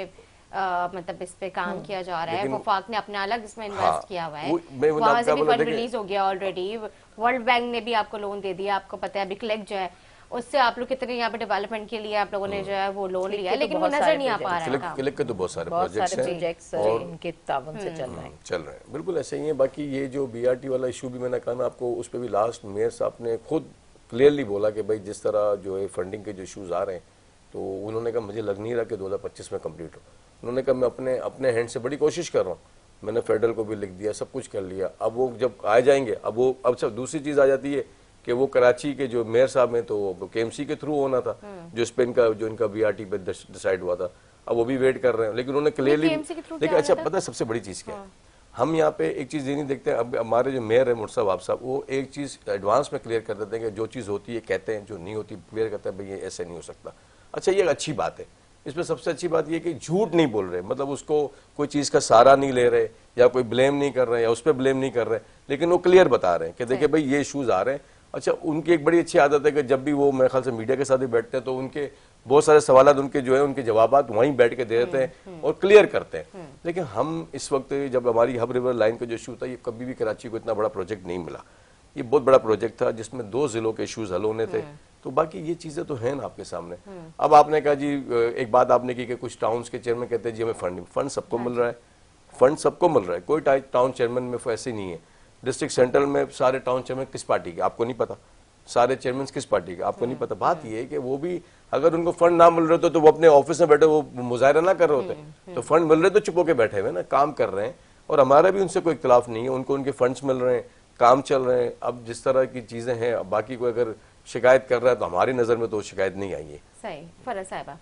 मतलब इस पे काम किया जा रहा है, वफाक ने अपना अलग इसमें हाँ, इन्वेस्ट किया हुआ है, मैं वहां से भी बोला फंड देखिए, रिलीज हो गया ऑलरेडी। वर्ल्ड बैंक ने भी आपको लोन दे दिया, आपको पता है अभी क्लेक जो है उससे आप लोग कितने यहाँ पे डेवलपमेंट के लिए आप लोगों ने जो है वो लोन लिया है, लेकिन वो नजर नहीं आ पा रहा है काम। क्लिक के तो बहुत सारे बहुत सारे प्रोजेक्ट्स प्रोजेक्ट्स और इनके ताबन से चल रहे हैं। चल रहे हैं, बिल्कुल ऐसे ही है। बाकी ये जो बीआरटी वाला इशू भी मैंने कहा ना आपको, उस पर भी लास्ट मेयर साहब ने खुद क्लियरली बोला कि भाई जिस तरह जो है फंडिंग के जो इश्यूज आ रहे हैं, तो उन्होंने कहा मुझे लग नहीं रहा कि 2025 में कंप्लीट हो। उन्होंने कहा मैं अपने अपने हैंड से बड़ी कोशिश कर रहा हूँ, मैंने फेडरल को भी लिख दिया, सब कुछ कर लिया। अब वो जब आ जाएंगे, अब सब दूसरी चीज़ आ जाती है कि वो कराची के जो मेयर साहब हैं तो केएमसी के थ्रू होना था, जो स्पेन का जो इनका बीआरटी पे डिसाइड हुआ था, अब वो भी वेट कर रहे हैं। लेकिन उन्होंने क्लियरली, लेकिन अच्छा पता है सबसे बड़ी चीज़ क्या है, हम यहाँ पे एक चीज़ ये नहीं देखते हैं। अब हमारे जो मेयर है मुर्सा वाब साहब, वो एक चीज़ एडवांस में क्लियर कर देते हैं कि जो चीज़ होती है कहते हैं, जो नहीं होती क्लियर करते हैं भाई ये ऐसे नहीं हो सकता। अच्छा ये अच्छी बात है, इसमें सबसे अच्छी बात ये कि झूठ नहीं बोल रहे, मतलब उसको कोई चीज़ का सहारा नहीं ले रहे या कोई ब्लेम नहीं कर रहे या उस पर ब्लेम नहीं कर रहे, लेकिन वो क्लियर बता रहे हैं कि देखिए भाई ये इशूज़ आ रहे हैं। अच्छा उनकी एक बड़ी अच्छी आदत है कि जब भी वो मेरे ख्याल से मीडिया के साथ भी बैठते हैं तो उनके बहुत सारे सवाल उनके जो है उनके जवाबात वहीं बैठ के दे देते हैं और क्लियर करते हैं। लेकिन हम इस वक्त जब हमारी हब रिवर लाइन का जो इशू था, ये कभी भी कराची को इतना बड़ा प्रोजेक्ट नहीं मिला। ये बहुत बड़ा प्रोजेक्ट था जिसमें 2 जिलों के इशूज हल होने थे। तो बाकी ये चीजें तो हैं ना आपके सामने। अब आपने कहा जी, एक बात आपने की कि कुछ टाउन्स के चेयरमैन कहते हैं जी हमें फंड सबको मिल रहा है, फंड सबको मिल रहा है, कोई टाउन चेयरमैन में ऐसे नहीं है। डिस्ट्रिक्ट सेंट्रल में सारे टाउन चेयरमैन किस पार्टी के आपको नहीं पता, सारे चेयरमैन किस पार्टी के आपको नहीं पता। बात ये है कि वो भी अगर उनको फंड ना मिल रहे तो वो अपने ऑफिस में बैठे वो मुजाहरा ना कर रहे होते, तो फंड मिल रहे तो चुप होके बैठे हुए ना, काम कर रहे हैं। और हमारा भी उनसे कोई इख्तलाफ नहीं है, उनको उनके फंड्स मिल रहे हैं, काम चल रहे हैं। अब जिस तरह की चीजें हैं, बाकी कोई अगर शिकायत कर रहा है तो हमारी नजर में तो शिकायत नहीं आई है। सही फरज साहिबा,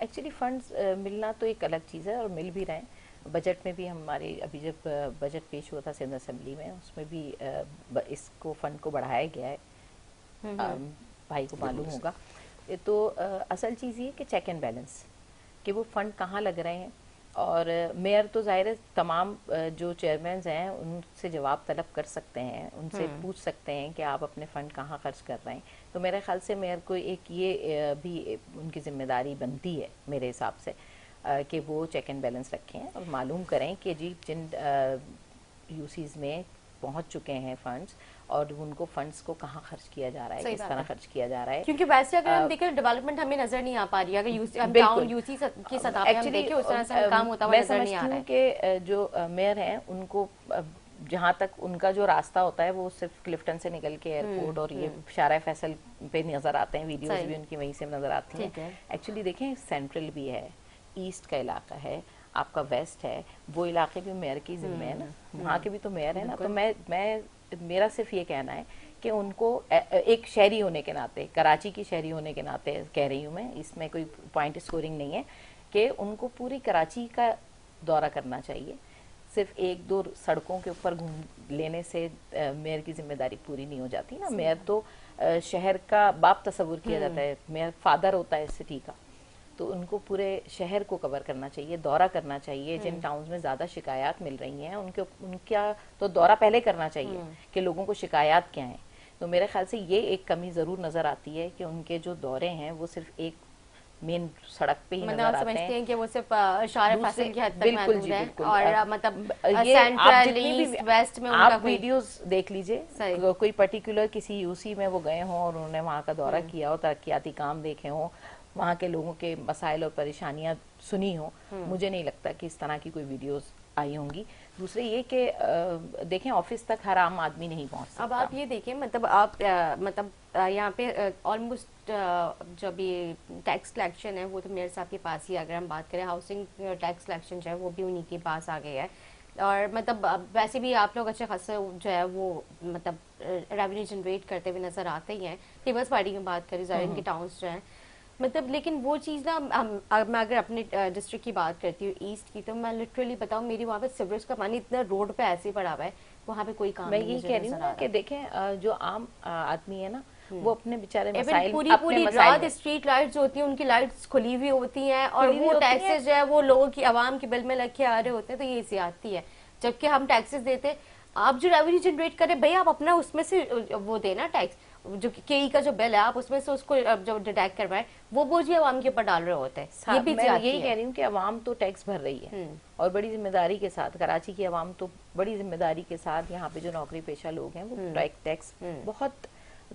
एक्चुअली फंड्स मिलना तो एक अलग चीज़ है और मिल भी रहे हैं। बजट में भी हमारे अभी जब बजट पेश हुआ था सिंध असेंबली में, उसमें भी इसको फंड को बढ़ाया गया है। भाई को मालूम होगा। तो असल चीज़ ये कि चेक एंड बैलेंस कि वो फंड कहाँ लग रहे हैं। और मेयर तो ज़ाहिर है तमाम जो चेयरमैन्स हैं उनसे जवाब तलब कर सकते हैं, उनसे पूछ सकते हैं कि आप अपने फ़ंड कहाँ खर्च कर रहे हैं। तो मेरे ख्याल से मेयर को एक ये भी उनकी जिम्मेदारी बनती है मेरे हिसाब से कि वो चेक एंड बैलेंस रखें और मालूम करें कि जी जिन यूसीज़ में पहुंच चुके हैं फंड्स और उनको फंड्स को कहाँ खर्च किया जा रहा है, किस तरह खर्च किया जा रहा है। क्योंकि वैसे अगर हम देखें डेवलपमेंट हमें नजर नहीं आ पा रही है, अगर यूसी हम टाउन यूसी की सतह पे हम देखें उस तरह से काम होता हुआ नजर नहीं आ रहा है। कि जो मेयर हैं उनको जहाँ तक उनका जो रास्ता होता है वो सिर्फ क्लिफ्टन से निकल के एयरपोर्ट और ये शारा फैसल पे नजर आते हैं, वीडियोस भी उनकी वहीं से नजर आती हैं। एक्चुअली देखें सेंट्रल भी है, ईस्ट का इलाका है, आपका वेस्ट है, वो इलाके भी मेयर की जिम्मे है ना, वहाँ के भी तो मेयर है ना। तो मैं मेरा सिर्फ ये कहना है कि उनको एक शहरी होने के नाते, कराची की शहरी होने के नाते कह रही हूँ मैं, इसमें कोई पॉइंट स्कोरिंग नहीं है, कि उनको पूरी कराची का दौरा करना चाहिए। सिर्फ 1-2 सड़कों के ऊपर घूम लेने से मेयर की जिम्मेदारी पूरी नहीं हो जाती ना। मेयर तो शहर का बाप तस्वुर किया जाता है, मेयर फादर होता है सिटी का। तो उनको पूरे शहर को कवर करना चाहिए, दौरा करना चाहिए। जिन टाउन्स में ज़्यादा शिकायत मिल रही हैं उनका तो दौरा पहले करना चाहिए कि लोगों को शिकायत क्या है। तो मेरे ख्याल से ये एक कमी ज़रूर नज़र आती है कि उनके जो दौरे हैं वो सिर्फ एक मेन सड़क पे ही नजर आते हैं कि वो सिर्फ शारा फैसल की हद तक महदूद है। और मतलब सेंट्रल ईस्ट वेस्ट में आप वीडियोस देख लीजिए, कोई पर्टिकुलर किसी यूसी में वो गए हों और उन्होंने वहाँ का दौरा किया हो, तरक्याती काम देखे हों, वहाँ के लोगों के मसाइल और परेशानियां सुनी हो, मुझे नहीं लगता कि इस तरह की कोई वीडियोस आई होंगी। दूसरे ये कि देखें ऑफिस तक हर आम आदमी नहीं पहुँच सकता। अब आप ये देखें, मतलब आप मतलब यहाँ पे ऑलमोस्ट जब ये टैक्स कलेक्शन है वो तो मेयर साहब के पास ही, अगर हम बात करें हाउसिंग टैक्स कलेक्शन जो है वो भी उन्हीं के पास आ गया है। और मतलब वैसे भी आप लोग अच्छे खासे जो है वो मतलब रेवेन्यू जनरेट करते हुए नजर आते ही हैं। पीपल्स पार्टी की बात करें, ज़ाहिर के टाउन्स जो हैं, मतलब लेकिन वो चीज़ ना मैं अगर अपने डिस्ट्रिक्ट की बात करती हूँ ईस्ट की, तो मैं लिटरली बताऊँ मेरी वहाँ पे सीवरेज का पानी इतना रोड पे ऐसे ही पड़ा हुआ है, वहाँ पे कोई काम मैं नहीं। यही कह रही हूँ कि देखें जो आम आदमी है ना वो अपने बेचारे मसाइल, पूरी रात स्ट्रीट लाइट्स होती हैं, उनकी लाइट्स खुली हुई होती हैं और वो टैक्सेस जो है वो लोगों की आवाम के बिल में लग के आ रहे होते हैं। तो ये ज्यादती है, जबकि हम टैक्सेस देते, आप जो रेवेन्यू जनरेट करें भाई आप अपना उसमें से वो देना टैक्स। जो केई का जो बिल है आप उसमें से उसको जो डिडक्ट करवाएं, वो बोझ ही आवाम के ऊपर डाल रहे होते हैं। ये भी मैं ज्यादगी यही है। कह रही हूँ कि अवाम तो टैक्स भर रही है और बड़ी जिम्मेदारी के साथ। कराची की अवाम तो बड़ी जिम्मेदारी के साथ, यहाँ पे जो नौकरी पेशा लोग हैं वो टैक्स बहुत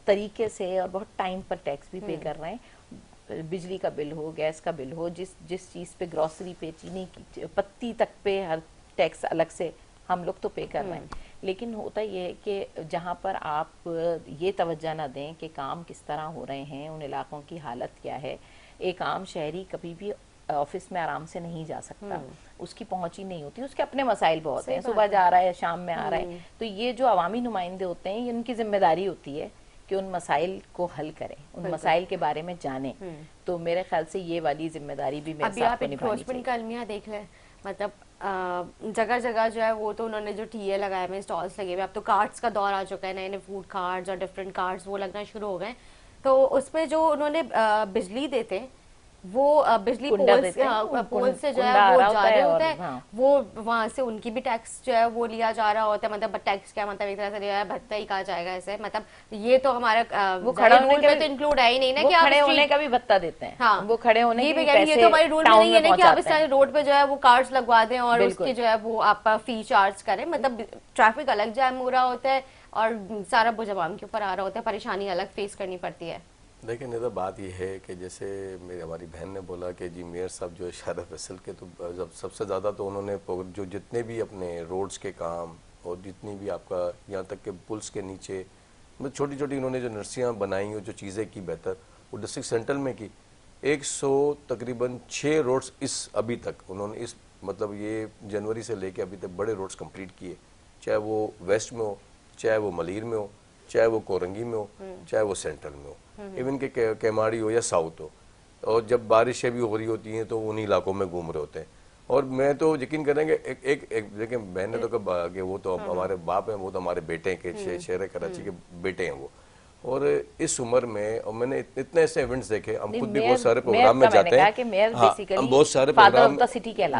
तरीके से और बहुत टाइम पर टैक्स भी पे कर रहे हैं। बिजली का बिल हो, गैस का बिल हो, जिस चीज़ पे, ग्रोसरी पे, चीनी की पत्ती तक पे हर टैक्स अलग से हम लोग तो पे कर रहे हैं। लेकिन होता ये है कि जहाँ पर आप ये तवज्जो ना दें कि काम किस तरह हो रहे हैं, उन इलाकों की हालत क्या है, एक आम शहरी कभी भी ऑफिस में आराम से नहीं जा सकता, उसकी पहुंच ही नहीं होती, उसके अपने मसाइल बहुत हैं, सुबह जा रहा है, शाम में आ रहा है। तो ये जो अवामी नुमाइंदे होते हैं, ये उनकी जिम्मेदारी होती है कि उन मसाइल को हल करें, उन मसाइल के बारे में जानें। तो मेरे ख्याल से ये वाली जिम्मेदारी भी मेरे साथ को निभानी चाहिए। का अलमिया देख लें, मतलब जगह जगह जो है वो तो उन्होंने जो टीए लगाए हुए, स्टॉल्स लगे हुए, अब तो कार्ड्स का दौर आ चुका है, नए नए फूड कार्ड्स और डिफरेंट कार्ड्स वो लगना शुरू हो गए। तो उसमें जो उन्होंने बिजली देते हैं वो बिजली पोल से जो है वो जा रहे होते हैं, वो वहां से उनकी भी टैक्स जो है वो लिया जा रहा होता है। मतलब टैक्स क्या मतलब एक तरह से लिया है, भत्ता ही कहा जाएगा ऐसे। मतलब ये तो हमारा वो खड़े होने में तो इंक्लूड है ही नहीं ना कि खड़े होने का भी भत्ता देते हैं। हाँ, वो खड़े होने के पैसे ये तो हमारे रूल में नहीं है ना कि आप इस तरह रोड पे जो है वो कार्ड्स लगवा दें और उसकी जो है वो आप फी चार्ज करें। मतलब ट्रैफिक अलग जाम हो रहा होता है और सारा बोझ आवाम के ऊपर आ रहा होता है, परेशानी अलग फेस करनी पड़ती है। देखिए निदा, बात यह है कि जैसे मेरी हमारी बहन ने बोला कि जी मेयर साहब जो है शाहरा फैसल के, तो जब सबसे ज़्यादा तो उन्होंने जो जितने भी अपने रोड्स के काम और जितनी भी आपका यहाँ तक के पुल्स के नीचे मतलब छोटी छोटी उन्होंने जो नर्सियाँ बनाई और जो चीज़ें की बेहतर, वो डिस्ट्रिक्ट सेंट्रल में की। 100 तकरीबन 6 रोड्स इस अभी तक उन्होंने इस मतलब ये जनवरी से लेके अभी तक बड़े रोड्स कंप्लीट किए, चाहे वो वेस्ट में हो, चाहे वो मलीर में हो, चाहे वो कोरंगी में हो, चाहे वो सेंट्रल में हो, इवन के केमाड़ी हो या साउथ हो। और जब बारिशें भी हो रही होती हैं तो उन्हीं इलाकों में घूम रहे होते हैं। और मैं तो यकीन करेंगे एक देखिए, बहन ने तो कहा कि वो तो हमारे बाप हैं, वो तो हमारे बेटे के शहर कराची के बेटे हैं वो। और इस उम्र में और मैंने इतने ऐसे इवेंट्स देखे, हम खुद भी बहुत सारे प्रोग्राम में जाते हैं। हाँ, हम बहुत सारे प्रोग्राम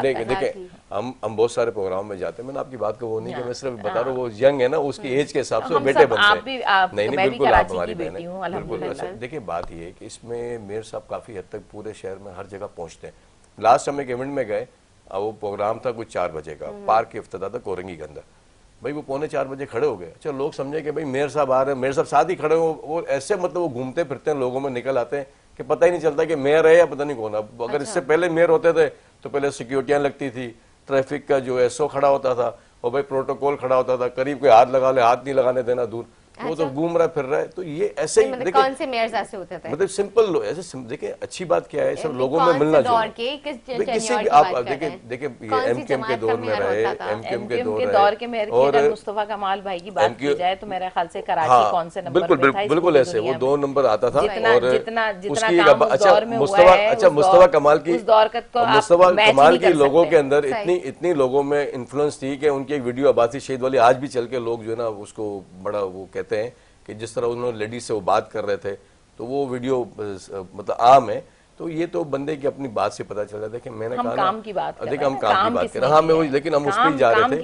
देखिए हम बहुत सारे प्रोग्राम में जाते हैं। मैंने आपकी बात को वो नहीं कि मैं सिर्फ बता रहा हूँ, वो यंग है ना, उसकी एज के हिसाब से बेटे बनते हैं। नहीं बिल्कुल, आप हमारी बहन है बिल्कुल। अच्छा देखिए, बात ये है कि इसमें मेयर साहब काफी हद तक पूरे शहर में हर जगह पहुंचते हैं। लास्ट हम एक इवेंट में गए, वो प्रोग्राम था कुछ 4 बजे का, पार्क के इफ्तिताह था कोरंगी के अंदर। भाई वो 3:45 बजे खड़े हो गए। अच्छा, लोग समझे कि भाई मेयर साहब आ रहे हैं, मेयर साहब साथ ही खड़े हो, वो ऐसे मतलब वो घूमते फिरते हैं, लोगों में निकल आते हैं कि पता ही नहीं चलता कि मेयर है या पता नहीं कौन है। अगर इससे पहले मेयर होते थे तो पहले सिक्योरिटियां लगती थी, ट्रैफिक का जो एसओ खड़ा होता था और भाई प्रोटोकॉल खड़ा होता था, करीब कोई हाथ लगा ले, हाथ नहीं लगाने देना दूर, वो तो घूम रहा फिर रहा है। तो ये ऐसे ही मतलब कौन से मेयर्स ऐसे होते थे? मतलब सिंपल ऐसे देखिए, अच्छी बात क्या है, सब लोगों में मिलना चाहिए। किसी भी आप देखिए ये एमकेएम के दौर में रहे, एमकेएम के दौर के मेयर और मुस्तफा कमाल भाई की बात की जाए तो मेरे ख्याल से कराची कौन से नंबर पे था? बिल्कुल ऐसे वो 2 नंबर आता था। और जितना काम उस दौर में हुआ है, अच्छा मुस्तफा कमाल की, उस दौर का तो मुस्तफा कमाल की लोगों के अंदर इतनी लोगों में इन्फ्लुएंस थी कि उनकी एक वीडियो अब्बासी शहीद वाली आज भी चल के लोग जो है ना उसको बड़ा वो कहते हैं कि जिस तरह उन्होंने लेडीज से वो बात कर रहे थे, तो वो वीडियो मतलब आम है। तो ये तो बंदे की अपनी बात से पता चल रहा है कि मैंने कहा काम की बात देखिए हम काम की बात कर रहे हैं। हाँ मैं वही, लेकिन हम उस पर जा रहे थे।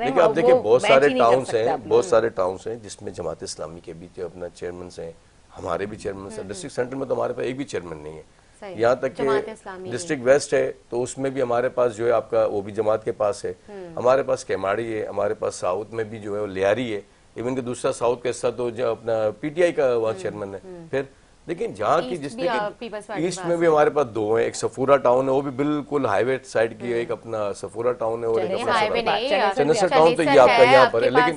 लेकिन आप देखिए बहुत सारे टाउन्स हैं जिसमें जमात इस्लामी के भी अपना चेयरमैन हैं, हमारे भी चेयरमैन हैं। डिस्ट्रिक्ट सेंटर में तो हमारे पास एक भी चेयरमैन नहीं है। यहाँ तक कि डिस्ट्रिक्ट वेस्ट है तो उसमें भी हमारे पास जो है आपका वो भी जमात के पास है, हमारे पास केमाड़ी है, हमारे पास साउथ में भी जो है वो लियारी है, इवन के दूसरा साउथ का हिस्सा तो जो अपना पीटीआई का वहाँ चेयरमैन है। फिर लेकिन जहाँ की जिसमें ईस्ट में भी हमारे पास 2 हैं, एक सफूरा टाउन है, वो भी बिल्कुल हाईवे साइड की है, एक अपना सफूरा टाउन है और एक अपना चन्नसर टाउन। तो ये आपका यहाँ पर है, लेकिन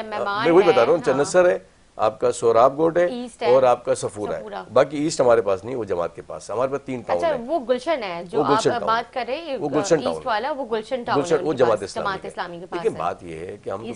मैं वही बता रहा हूँ, चन्नसर है आपका, सोराबकोट है और आपका सफूरा है। बाकी ईस्ट हमारे पास नहीं, वो जमात के पास। हमारे पास 3 टाउन है। वो गुलशन है जो आप बात कर रहे हैं, वो गुलशन टाउन वाला, वो गुलशन टाउन है, वो जमात इस्लामी के पास। लेकिन बात ये है कि हम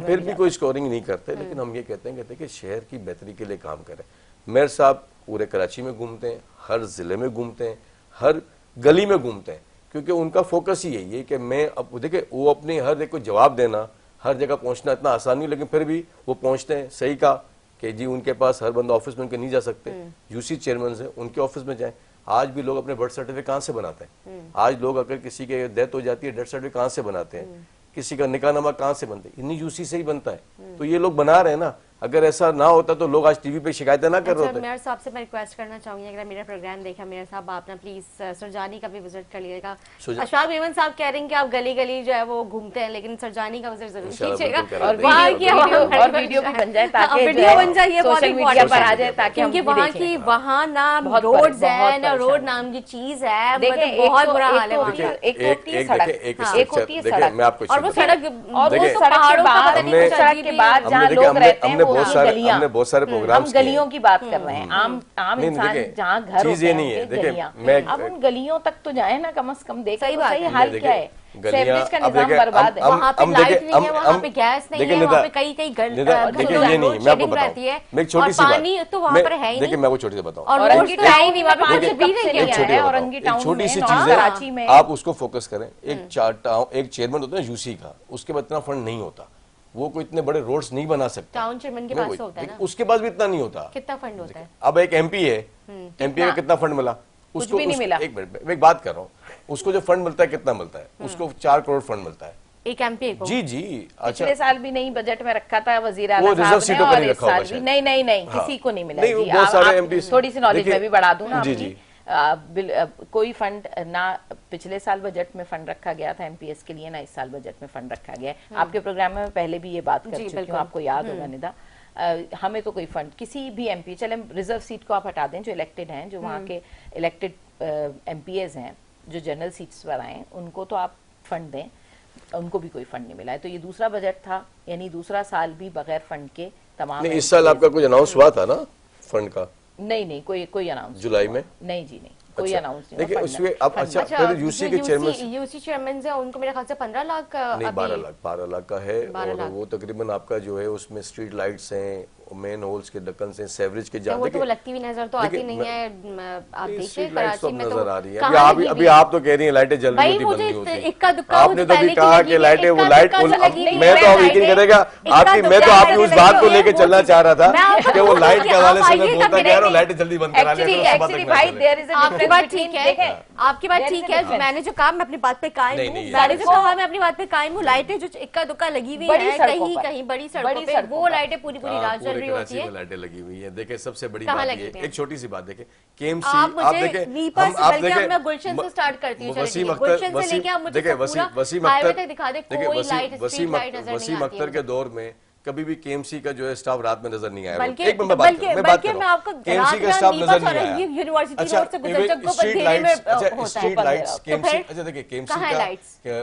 फिर भी कोई स्कोरिंग नहीं करते, लेकिन हम ये कहते हैं कि शहर की बेहतरी के लिए काम करें। मेयर साहब पूरे कराची में घूमते हैं, हर जिले में घूमते हैं, हर गली में घूमते हैं, क्योंकि उनका फोकस ही यही है कि मैं अब देखिए वो अपने हर एक को जवाब देना, हर जगह पहुंचना इतना आसान नहीं, लेकिन फिर भी वो पहुंचते हैं। सही कहा कि जी उनके पास हर बंदा ऑफिस में उनके नहीं जा सकते, यूसी चेयरमैन है उनके ऑफिस में जाएं। आज भी लोग अपने बर्थ सर्टिफिकेट कहाँ से बनाते हैं? आज लोग अगर किसी के डेथ हो जाती है, डेथ सर्टिफिकेट कहाँ से बनाते हैं? किसी का निकाहनामा कहाँ से बनता है? इन्हीं यूसी से ही बनता है। तो ये लोग बना रहे हैं ना, अगर ऐसा ना होता तो लोग आज टीवी पे शिकायतें ना कर रहे होते। मेयर साहब से मैं रिक्वेस्ट करना चाहूंगी, अगर मेरा प्रोग्राम देखा मेयर साहब, आप ना प्लीज सरजानी का भी विजिट कर लीजिएगा। अशफाक मेमन साहब कह रहे हैं कि आप गली गली जो है वो घूमते हैं, लेकिन सरजानी का विजिट जरूर कीजिएगा और वीडियो भी बन जाए ताकि वीडियो बन जाए, ये बहुत सोशल मीडिया पर आ जाए, ताकि क्योंकि वहाँ की वहाँ ना रोड्स है ना रोड नाम की चीज है, मतलब बहुत बुरा हाल है वहाँ का। एक होती है सड़क, एक होती है सड़क, मैं आपको और वो सड़क सड़क के बाद जहाँ लोग रहते हैं वो गलियां, हमने बहुत सारे प्रोग्राम, हम गलियों की बात कर रहे हैं, आम इंसान जहाँ घर होते हैं उनकी गलियां, अब उन गलियों तक तो जाए ना कम से कम, देखें सही हाल क्या है। सेवरेज का निजाम बर्बाद है, वहाँ पे लाइट नहीं है, वहाँ पे गैस नहीं है, वहाँ पे कई कई देखिए ये नहीं, मैं आपको बताऊं, मैं एक छोटी सी बात, पानी तो वहाँ पर है ही नहीं। देखिए मैं वो छोटी सी बताऊं, और औरंगी टाउन नहीं, वहाँ पे पानी भी नहीं है, औरंगी टाउन छोटी सी में, चीज कराची है, में आप उसको फोकस करें। एक चेयरमैन होता है यूसी का, उसके पास इतना फंड नहीं होता, वो कोई इतने बड़े रोड्स नहीं बना सकता। टाउन चेयरमैन के पास होता है ना, उसके पास भी इतना नहीं होता। कितना फंड होता है? अब एक एमपी है, एमपी का कितना फंड मिला उसको? भी नहीं मिला। एक मिनट, मैं एक बात कर रहा हूँ, उसको जो फंड मिलता है कितना मिलता है? उसको 4 करोड़ फंड मिलता है एक एमपी को। जी जी। अच्छा, पिछले साल भी नहीं बजट में रखा था वजीर वो आला रिजर्व साहब ने, सीटों पर और ही इस रखा होगा साल भी शायद। नहीं हाँ। किसी को नहीं मिला नहीं, जी। बहुत सारे आप MPs थोड़ी सी नॉलेज मैं भी बढ़ा दूं ना जी, आपकी। जी। कोई फंड ना पिछले साल बजट में फंड रखा गया था एमपीएस के लिए, ना इस साल बजट में फंड रखा गया है। आपके प्रोग्राम में पहले भी ये बात कर चुकी हूँ, आपको याद होगा निदा। हमें तो कोई फंड किसी भी एमपी, चले रिजर्व सीट को आप हटा दें, जो इलेक्टेड हैं, जो वहाँ के इलेक्टेड एमपीएस हैं जो जनरल सीट्स पर आए, उनको तो आप फंड दें, उनको भी कोई फंड नहीं मिला है। तो ये दूसरा बजट था, यानी दूसरा साल भी बगैर फंड के तमाम। नहीं, इस साल आपका कुछ अनाउंस हुआ था ना फंड का? नहीं कोई अनाउंस जुलाई में? नहीं जी, नहीं कोई अनाउंस नहीं। देखिए उसमें अब अच्छा, फिर यूसी के चेयरमैन, यूसी चेयरमैन है, उनको मेरे ख्याल से 15 लाख नहीं 12 लाख का है। और वो तकरीबन आपका जो है उसमें स्ट्रीट लाइट्स हैं, मेन होल्स के ढक्कन से, सेवरेज के जाम, वो तो लगती भी नजर तो आती नहीं है। आप देखिए कराची में तो नजर आ रही है। अभी आप तो कह रही हैं लाइटें जल रही होती, बंद होती। इक्का दुक्का आपने तो भी कहा कि लाइटें, वो लाइट, मैं तो अब यकीन करेगा आपकी, मैं तो आपकी उस बात को लेके चलना चाह रहा था कि वो लाइट के हवाले से मैं बोलता कह रहा हूँ लाइटें जल्दी बंद करा लें। आपकी बात ठीक है, आपकी बात ठीक है, मैंने जो कहा मैं अपनी बात पे कायम हूँ, मैंने जो कहा मैं अपनी बात पे कायम हूँ। लाइटें जो इक्का दुक्का लगी हुई है कहीं कहीं बड़ी सड़कों पे, वो लाइटें पूरी रात चल रही होती है, लाइटें लगी हुई है। देखिए सबसे बड़ी बात ये, एक छोटी सी बात देखें, केएमसी आप देखें, मैं गुलशन से स्टार्ट करती हूँ, वसीम अख्तर के दौर में कभी भी केएमसी का जो है स्टाफ रात में नजर नहीं आया। एक मैं बात करूं, केएमसी का स्टाफ नजर नहीं आया। यूनिवर्सिटी रोड से गुजरचक को अंधेरे में स्ट्रीट लाइट्स, केएमसी, अच्छा देखिए केएमसी का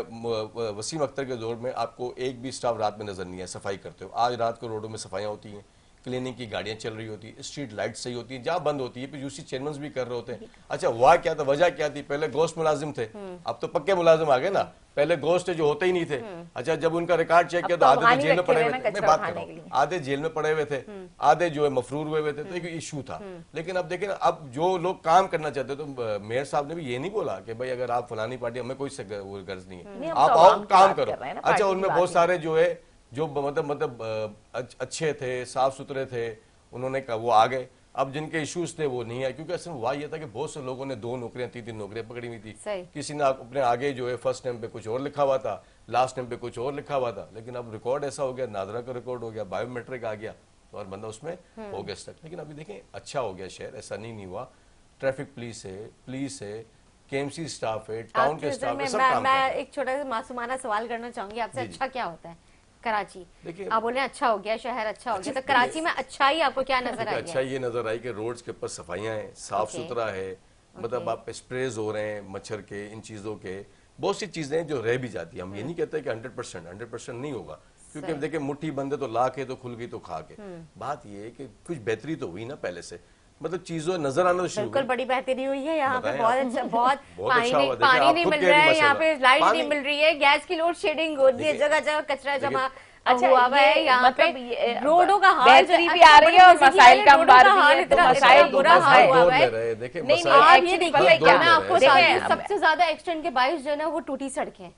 वसीम अख्तर के दौर में आपको एक भी स्टाफ रात में नजर नहीं आया सफाई करते हो। आज रात को रोडों में सफाइयां होती हैं, क्लीनिंग की गाड़ियां चल रही होती है, स्ट्रीट लाइट सही होती है, जहां बंद होती है, यूसी चेयरमैन भी कर रहे होते हैं। अच्छा हुआ क्या था, वजह क्या थी? पहले गोश्त मुलाजिम थे, अब तो पक्के मुलाजिम आ गए ना, पहले गोश्त जो होते ही नहीं थे। अच्छा जब उनका रिकॉर्ड चेक किया तो आधे तो जेल में पड़े हुए थे, मैं बात कर रहा हूँ, आधे जेल में पड़े हुए थे, आधे जो है मफरूर हुए थे, तो एक इशू था। लेकिन अब देखिए ना, अब जो लोग काम करना चाहते, तो मेयर साहब ने भी ये नहीं बोला कि भाई अगर आप फलानी पार्टी, हमें कोई गर्ज नहीं है, आप आओ काम करो। अच्छा उनमें बहुत सारे जो है जो मतलब अच्छे थे, साफ सुथरे थे, उन्होंने कहा वो आ गए। अब जिनके इश्यूज थे वो नहीं आए, क्योंकि असल में हुआ ये था कि बहुत से लोगों ने 2 नौकरियां 3 नौकरियां पकड़ी हुई थी। किसी ने अपने आगे जो है फर्स्ट नेम पे कुछ और लिखा हुआ था, लास्ट नेम पे कुछ और लिखा हुआ था। लेकिन अब रिकॉर्ड ऐसा हो गया, नादरा का रिकॉर्ड हो गया, बायोमेट्रिक आ गया, तो और बंदा उसमें हो गया स्टक। लेकिन अभी देखें अच्छा हो गया शहर, ऐसा नहीं हुआ। ट्रैफिक पुलिस है, केएमसी स्टाफ है, टाउन के स्टाफ है, सब काम कर रहे हैं। मैं एक छोटा सा मासूमाना सवाल करना चाहूंगी आपसे, अच्छा क्या होता है कराची? आप बोले अच्छा हो गया, शहर अच्छा हो गया, तो कराची में अच्छा ही आपको क्या नजर आया? अच्छा ये नजर आई कि रोड्स के ऊपर सफाइयां हैं, साफ सुथरा है, मतलब आप स्प्रेज हो रहे हैं मच्छर के, इन चीजों के, बहुत सी चीजें जो रह भी जाती है। हम ये नहीं कहते कि 100% नहीं होगा, क्योंकि देखिए मुट्ठी बंदे तो ला के तो खुल गई तो खा के। बात ये है कि कुछ बेहतरी तो हुई ना पहले से, मतलब चीजों नजर आना शुरू, बिल्कुल बड़ी बेहतरी हुई है यहाँ पे, बहुत अच्छा, बहुत अच्छा पानी नहीं मिल रहा है, यहाँ पे लाइट नहीं मिल रही है, गैस की लोड शेडिंग होती है, जगह जगह कचरा जमा अच्छा हुआ है यहाँ पे, रोडों का हाल बेहतरी भी आ रही है और मसाइल का बार भी है, तो मसाइल बुरा हाल हुआ है। नहीं आप ये देखिए क्या मैं आपको सबसे ज्यादा एक्सीडेंट के बाइस जो है ना वो टूटी सड़कें,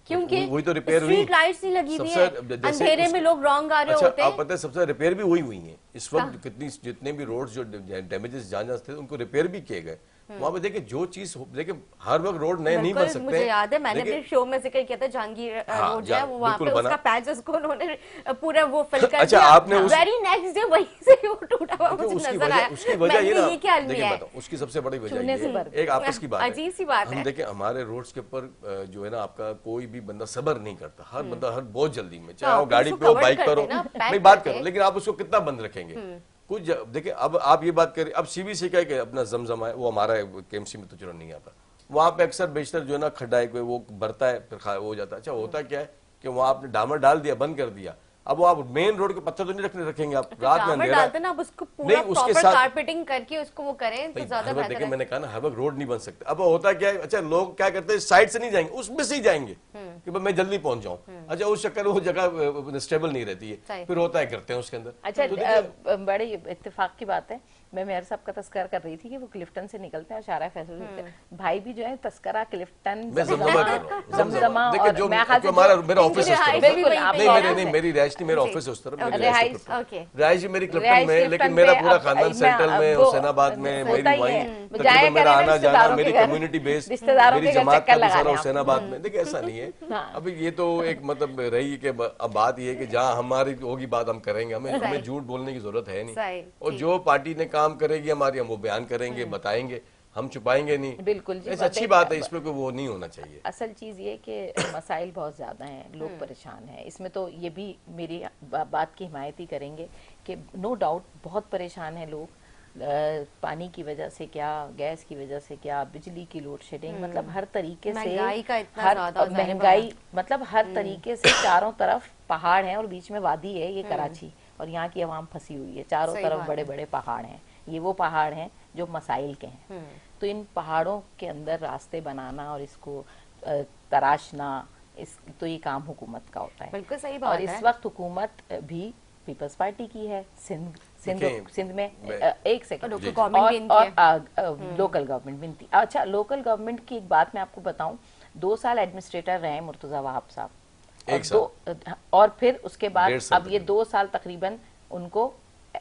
क्योंकि वही तो रिपेयर हुई, स्ट्रीट लाइट्स नहीं लगी हुई है, अंधेरे में लोग रॉन्ग आ रहे होते हैं। आप पता है सबसे रिपेयर भी हुई है इस वक्त, कितनी जितने भी रोड्स जो डैमेजेस जहाँ थे उनको रिपेयर भी किए गए। वहाँ पे देखिए जो चीज देखिए हर वक्त रोड नए नहीं बन बिल्कुल, सकते। मुझे याद है मैंने देखिए, अपने शो में जिक्र किया था जहांगीर हाँ, रोड जो है वो वहाँ पे बिल्कुल बना। उसका पैच उसको उन्होंने पूरा वो फिल कर अच्छा, दिया। आपने उस- वेरी नेक्स्ट डे वहीं से वो टूटा हुआ देखिए, मुझे नजर आया। उसकी वजह मैंने ये ना, ये क्या अलमी देखिए है, बताओ, उसकी सबसे बड़ी वजह चूने ये से है, भर एक आपस की बात है। अजीब सी बात हम है। देखिए हमारे रोड्स के ऊपर जो है ना आपका कोई भी बंदा सब्र नहीं करता, हर बंदा हर बहुत जल्दी में, चाहे तो वो आप गाड़ी उसको पे हो, cover बाइक कर पर हो, देना, पैक नहीं बात करके। करो, लेकिन आप उसको कितना बंद रखेंगे। कुछ देखिए अब आप ये बात करें, अब सीबीसी का है अपना जमजम है, वो हमारा केएमसी में तो चलो नहीं आता, वहां पे अक्सर बेशतर जो है ना खड्डा है वो भरता है, फिर वो हो जाता है। अच्छा होता क्या है कि वहां आपने डामर डाल दिया, बंद कर दिया, अब वो आप मेन रोड के पत्थर तो नहीं रखेंगे आप, रात में डामर अंधेरा है। डालते ना, आप उसको पूरा नहीं, उसके प्रॉपर साथ- कारपेटिंग करके उसको वो करें तो भाई, ज्यादा हर वक्त बेहतर देखिए है। मैंने कहा ना हर वक्त रोड नहीं बन सकते। अब होता क्या है, अच्छा लोग क्या करते हैं साइड से नहीं जाएंगे, उसमें से ही जाएंगे कि भाई मैं जल्दी पहुंच जाऊं। अच्छा उस चक्कर में वो जगह स्टेबल नहीं रहती है, सही। फिर होता है करते हैं उसके अंदर। अच्छा, तो देखिए, बड़े इत्तेफाक की बात है, मैं मेयर साहब का तस्करा कर रही थी कि वो क्लिफ्टन से निकलते हैं और शारा फैसल होते हैं। भाई भी जो है तस्करा क्लिफ्टन, मैं जमजमा कर रहा हूँ, जमजमा, देखिए और जो मैं ख्याल से हमारा जो- मेरा ऑफिस है उस तरफ। बिल्कुल, वहीं आप पे नहीं है मेरे ना? नहीं, मेरी रिहायश नहीं, मेरा जी। ऑफिस है उस तरफ, ओके। मेरी रिहायश रिहाइश, क्लिफ्टन। ओके। रिहायश मेरी क्लिफ्टन रिहाइश में है, क्लिफ्टन लेकिन मेरा पे पूरा अब खानदान मैं- सेंट्रल में, वो हुसैनाबाद में, होता मेरी ही वहीं है। तकरीबन जाया मेरा करें ना आना जाना, रिश्तेदारों मेरी के घर, कम्युनिटी बेस्ड, रिश्तेदारों मेरी के घर जमात चक्कर का भी लगाने सारा आप। हुसैनाबाद में। देखिए ऐसा नहीं है, हाँ। अभी ये तो एक मतलब रही कि अब बात ये है कि जहाँ हमारी होगी बात हम करेंगे, हमें झूठ बोलने की जरूरत है सही, नहीं। और ठीक। जो पार्टी ने काम करेगी हमारी, हम वो बयान करेंगे, बताएंगे, हम छुपाएंगे नहीं। बिल्कुल जी, ऐसी अच्छी बात है, इसमें कोई वो नहीं होना चाहिए। असल चीज़ ये कि मसाइल बहुत ज़्यादा हैं, लोग परेशान हैं, इसमें तो ये भी मेरी बात की हिमायत ही करेंगे कि नो डाउट बहुत परेशान हैं लोग, पानी की वजह से क्या, गैस की वजह से क्या, बिजली की लोड शेडिंग, मतलब हर तरीके से महंगाई का इतना हर ज़्यादा ज़ाहिर महंगाई, मतलब हर तरीके से चारों तरफ पहाड़ हैं और बीच में वादी है ये कराची, और यहाँ की आवाम फंसी हुई है, चारों सही तरफ बात बड़े बड़े पहाड़ हैं, ये वो पहाड़ हैं जो मसाइल के हैं। तो इन पहाड़ों के अंदर रास्ते बनाना और इसको तराशना, इस तो ये काम हुकूमत का होता है। बिल्कुल सही और बात इस है। वक्त हुकूमत भी पीपल्स पार्टी की है, देखिए, सिंध में मैं- एक सेकंड, लोकल गवर्नमेंट भी इनकी और लोकल गवर्नमेंट भी इनकी। अच्छा, लोकल गवर्नमेंट की एक बात मैं आपको बताऊं, 2 साल एडमिनिस्ट्रेटर रहे मुर्तजा वहाब साहब, एक साल। और फिर उसके बाद 1.5 साल अब ये 2 साल तकरीबन उनको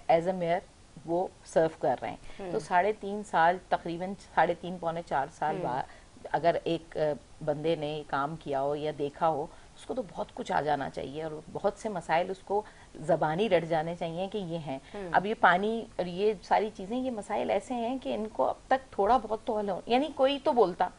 एज अ मेयर वो सर्व कर रहे हैं। तो 3.5 साल, तकरीबन 3.5 पौने 4 साल बाद अगर एक बंदे ने काम किया हो या देखा हो, उसको तो बहुत कुछ आ जाना चाहिए और बहुत से मसाइल उसको जबानी रट जाने चाहिए कि ये हैं। अब ये पानी और ये सारी चीजें, ये मसाइल ऐसे हैं कि इनको अब तक थोड़ा बहुत तो हल हो, यानी कोई तो बोलता।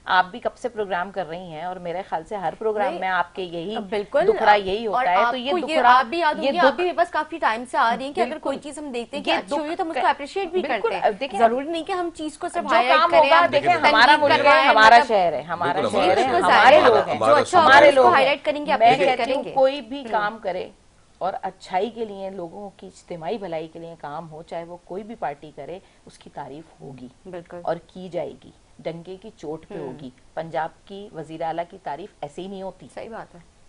आप भी कब से प्रोग्राम कर रही हैं और मेरे ख्याल से हर प्रोग्राम में आपके यही बिल्कुल दुखड़ा यही और होता है। तो ये आपको दुखड़ा, आप भी याद होंगी, आप दुख- भी मेरे पास काफी टाइम से आ रही हैं कि अगर बिल्कुल। कोई चीज हम देखते हैं कि ये अच्छी हुई है तो हम दुख उसको अप्रिशिएट भी बिल्कुल, करते हैं। देखिए, जरूरी नहीं कि हम चीज को सिर्फ जो highlight काम करें, होगा, हम देखें तनकीद हमारा कर मुल्क रहे है, हैं, हमारा मतलब- शहर है, हमारा बिल्कुल, शहर है, बिल्कुल हमारे जाहिर है। लोग हैं, जो अच्छा हमारे होगा उसको लोग highlight करेंगे, मैं appreciate कहती हूँ करेंगे। कोई भी काम करे और अच्छाई के लिए, लोगों की इज्तिमाई भलाई के लिए काम हो, चाहे वो कोई भी पार्टी करे, उसकी तारीफ होगी बिल्कुल और की जाएगी, डंके की चोट पे होगी। पंजाब की वजीर आला की तारीफ ऐसे ही नहीं होती, सही बात है।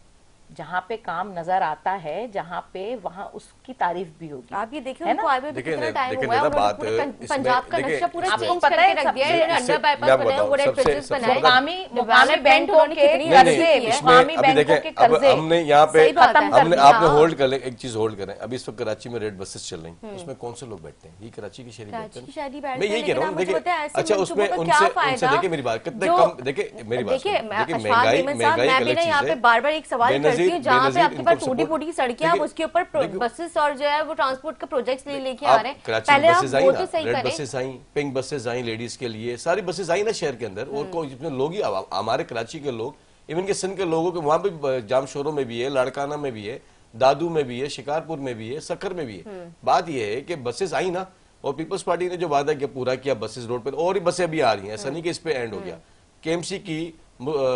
जहाँ पे काम नजर आता है, जहाँ पे वहाँ उसकी तारीफ भी होगी। आप ये देखिए है उनको ना? आए हुए भी देखिए कितना ने- टाइम देखिए हुआ है, नेता उन्होंने बात पूरे इसमें- पंजाब का देखिए, नक्शा पूरा इसमें- चेंज आपको पता है करके रख दिया है, सबसे- अंडर मैं बाईपास आपको बनाए बताऊं, हुए, सबसे- ब्रिजेस सबसे बनाए बड़ा- मुकामी Development बैंकों उन्होंने के कितनी नहीं अच्छी नहीं, की है। इसमें मुकामी अभी बैंकों देखें, के अब कर्जे हमने यहाँ पे सही बात है। खत्म कर हमने दिया। आपने होल्ड कर ले, एक चीज होल्ड करें, अभी इस वक्त कराची में रेड बसेस चल रही हैं, उसमें कौन से लोग बैठते हैं? ये कराची की शहरी बैठते कराची की हैं। शहरी बैठते मैं हैं, यही कह रहा हूँ, लेकिन आप मुझे बताएं, देखिए ऐसे अच्छा मंसूबों उसमें का क्या उनसे फायदा? देखिए मेरी बात कितने जो- कम, देखिए मेरी बात देखिए सुनो, देखिए अशफाक महंगाई मेमन साहब, महंगाई मैं एक भी अलग ना यहाँ चीज पे है। बार बार एक सवाल करती हूँ, जहाँ पे बेनज़ीर आपके पास इनको टूटी support- फूटी सड़कें, आप देखिए- उसके ऊपर देखिए- बसेस और जो है वो ट्रांसपोर्ट के प्रोजेक्ट्स लेके आ आप रहे हैं। कराची पहले में आप बसेस आई वो ना, तो सही रेड करें। बसेस आई, पिंक बसेस आई लेडीज के लिए, सारी बसेस आई ना शहर के अंदर, और कोई जितने लोग ही हमारे कराची के लोग, इवन के सिंध के लोगों के वहां पे जाम शोरों में भी है, लाड़काना में भी है, दादू में भी है, शिकारपुर में भी है, सखर में भी है। बात यह है कि बसेस आई ना, और पीपल्स पार्टी ने जो वादा किया पूरा किया, बसेस रोड पर और ही बसें अभी आ रही हैं, ऐसा नहीं कि इस पे एंड हो गया। केएमसी की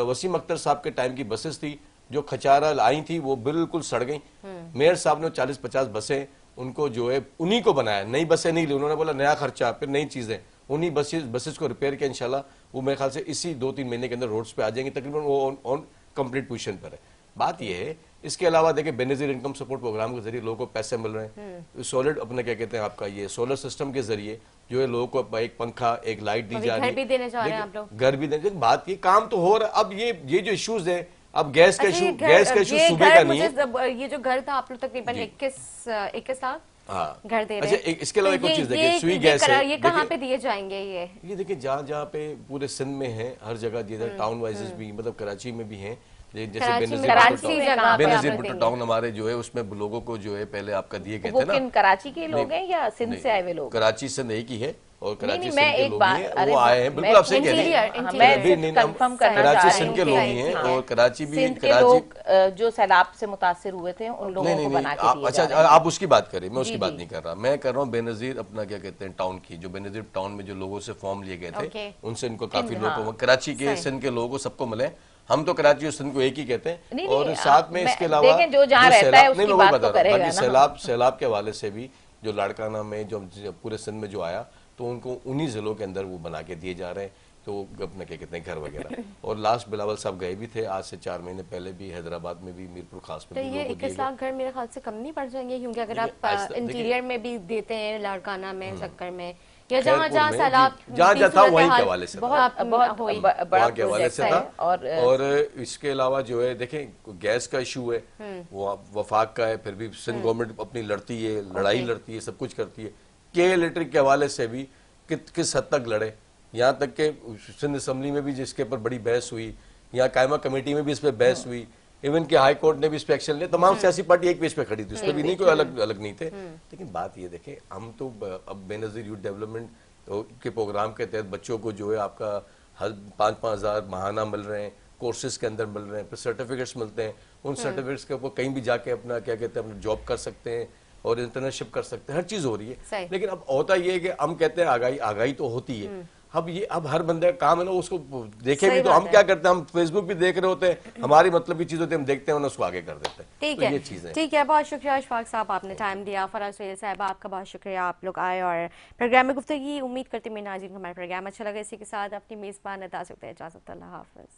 वसीम अख्तर साहब के टाइम की बसेस थी जो खचारा आई थी, वो बिल्कुल सड़ गई। मेयर साहब ने 40-50 बसें उनको जो है उन्हीं को बनाया, नई बसें नहीं ली, उन्होंने बोला नया खर्चा, फिर नई चीजें, उन्हीं बसेस को रिपेयर किया। इंशाल्लाह वो मेरे ख्याल से इसी 2-3 महीने के अंदर रोड्स पे आ जाएंगे, तकरीबन वो ऑन कंप्लीट पोजीशन पर है। बात यह है, इसके अलावा देखिए बेनज़ीर इनकम सपोर्ट प्रोग्राम के जरिए लोगों को पैसे मिल रहे हैं, सॉलिड अपने क्या कहते हैं आपका ये सोलर सिस्टम के जरिए जो है लोगों को एक पंखा, एक लाइट दी जा रही है, घर भी देने जा रहे हैं आप लोग। घर भी देने, बात ये काम तो हो रहा है। अब ये जो इश्यूज है, अब गैस का अच्छा, इशू, ये गैस का इशू ये सूबे घर का नहीं है। ये जो घर था आप लोग तकरीबन 21 लाख हाँ। घर दे रहे अच्छा, इसके अलावा एक और चीज देखिए, सुई ये गैस है, ये कहाँ पे दिए जाएंगे ये देखिए जहाँ जहाँ पे पूरे सिंध में है, हर जगह दिए, टाउन वाइजेस भी, मतलब कराची में भी हैं, जैसे बेनजीर भुट्टो टाउन हमारे जो है उसमें लोगों को जो है पहले आपका दिए गए थे ना। कराची के लोग हैं या सिंध से आए हुए लोग? कराची सिंध एक ही है और कराची मैं सिंध के एक लोग बात, ही हैं, अरे वो आए हैं, बिल्कुल आप सही कह रही हैं, मैं कंफर्म करना कराची चाह रही सिंध हूँ के लोग ही कि हैं और कराची भी, सिंध के कराची लोग जो सैलाब से मुतासिर हुए थे उन लोगों को बना के दिए अच्छा जा रहे हैं। आप उसकी बात करें, मैं उसकी बात नहीं कर रहा, मैं कर रहा हूँ बेनजीर अपना क्या कहते हैं टाउन की, जो बेनजीर टाउन में जो लोगों से फॉर्म लिए गए थे उनसे इनको काफी लोगों को, कराची के सिंध के लोगों को सबको मिले। हम तो कराची और सिंध को एक ही कहते हैं, और साथ में इसके अलावा जो जहाँ रहता है उसकी बात तो करेगा ना। सैलाब के हवाले से भी जो लाड़काना में जो पूरे सिंध में जो आया, तो उनको उन्हीं जिलों के अंदर वो बना के दिए जा रहे हैं, तो अपना क्या कहते हैं घर वगैरह। और लास्ट बिलावल साहब गए भी थे आज से 4 महीने पहले भी, हैदराबाद में भी, मीरपुर खास में तो भी ये लोगों को 21 लाख घर मेरे ख्याल से कम नहीं पड़ जाएंगे, क्योंकि अगर आप इंटीरियर में भी देते हैं, लाड़काना में, सक्कर में, या जहाँ जहाँ सैलाब जहाँ था वहीं के हवाले से बहुत बड़ा के हवाले से था। और इसके अलावा जो है देखें गैस का इशू है, वो वफाक का है, फिर भी सिंध गवर्नमेंट अपनी लड़ती है, लड़ाई लड़ती है, सब कुछ करती है। के इलेक्ट्रिक के हवाले से भी किस हद तक लड़े, यहाँ तक के सिंध असम्बली में भी जिसके ऊपर बड़ी बहस हुई, यहाँ कायमा कमेटी में भी इस पर बहस हुई, इवन कि हाई कोर्ट ने भी इस पे एक्शन लिया, तमाम सियासी पार्टी एक पेज पे खड़ी थी, उस पर भी नहीं कोई अलग नहीं थे। लेकिन बात ये देखें, हम तो अब बेनजीर यूथ डेवलपमेंट के प्रोग्राम के तहत बच्चों को जो है आपका 5-5 हज़ार महाना मिल रहे हैं, कोर्सेज के अंदर मिल रहे हैं, फिर सर्टिफिकेट्स मिलते हैं, उन सर्टिफिकेट्स के ऊपर कहीं भी जाके अपना क्या कहते हैं अपना जॉब कर सकते हैं और इंटर्नशिप कर सकते हैं, हर चीज हो रही है। लेकिन अब होता ये है कि हम कहते हैं आगाही तो होती है, अब हर बंदे का काम है ना उसको देखे भी, तो हम क्या करते हैं, हम फेसबुक भी देख रहे होते हैं, हमारी मतलब की चीज होती है, हम देखते हैं ना उसको आगे कर देते हैं। ठीक है, ये चीज है। ठीक है, बहुत शुक्रिया अशफाक साहब, आपने टाइम दिया। फराज सुहेल साहब आपका बहुत शुक्रिया, आप लोग आए और प्रोग्राम में गुफ्तगू की। उम्मीद करती हूँ नाज़रीन को हमारा प्रोग्राम अच्छा लगा। इसी के साथ अपनी मेजबान अदा सकते हैं इजाजत, अल्लाह हाफिज।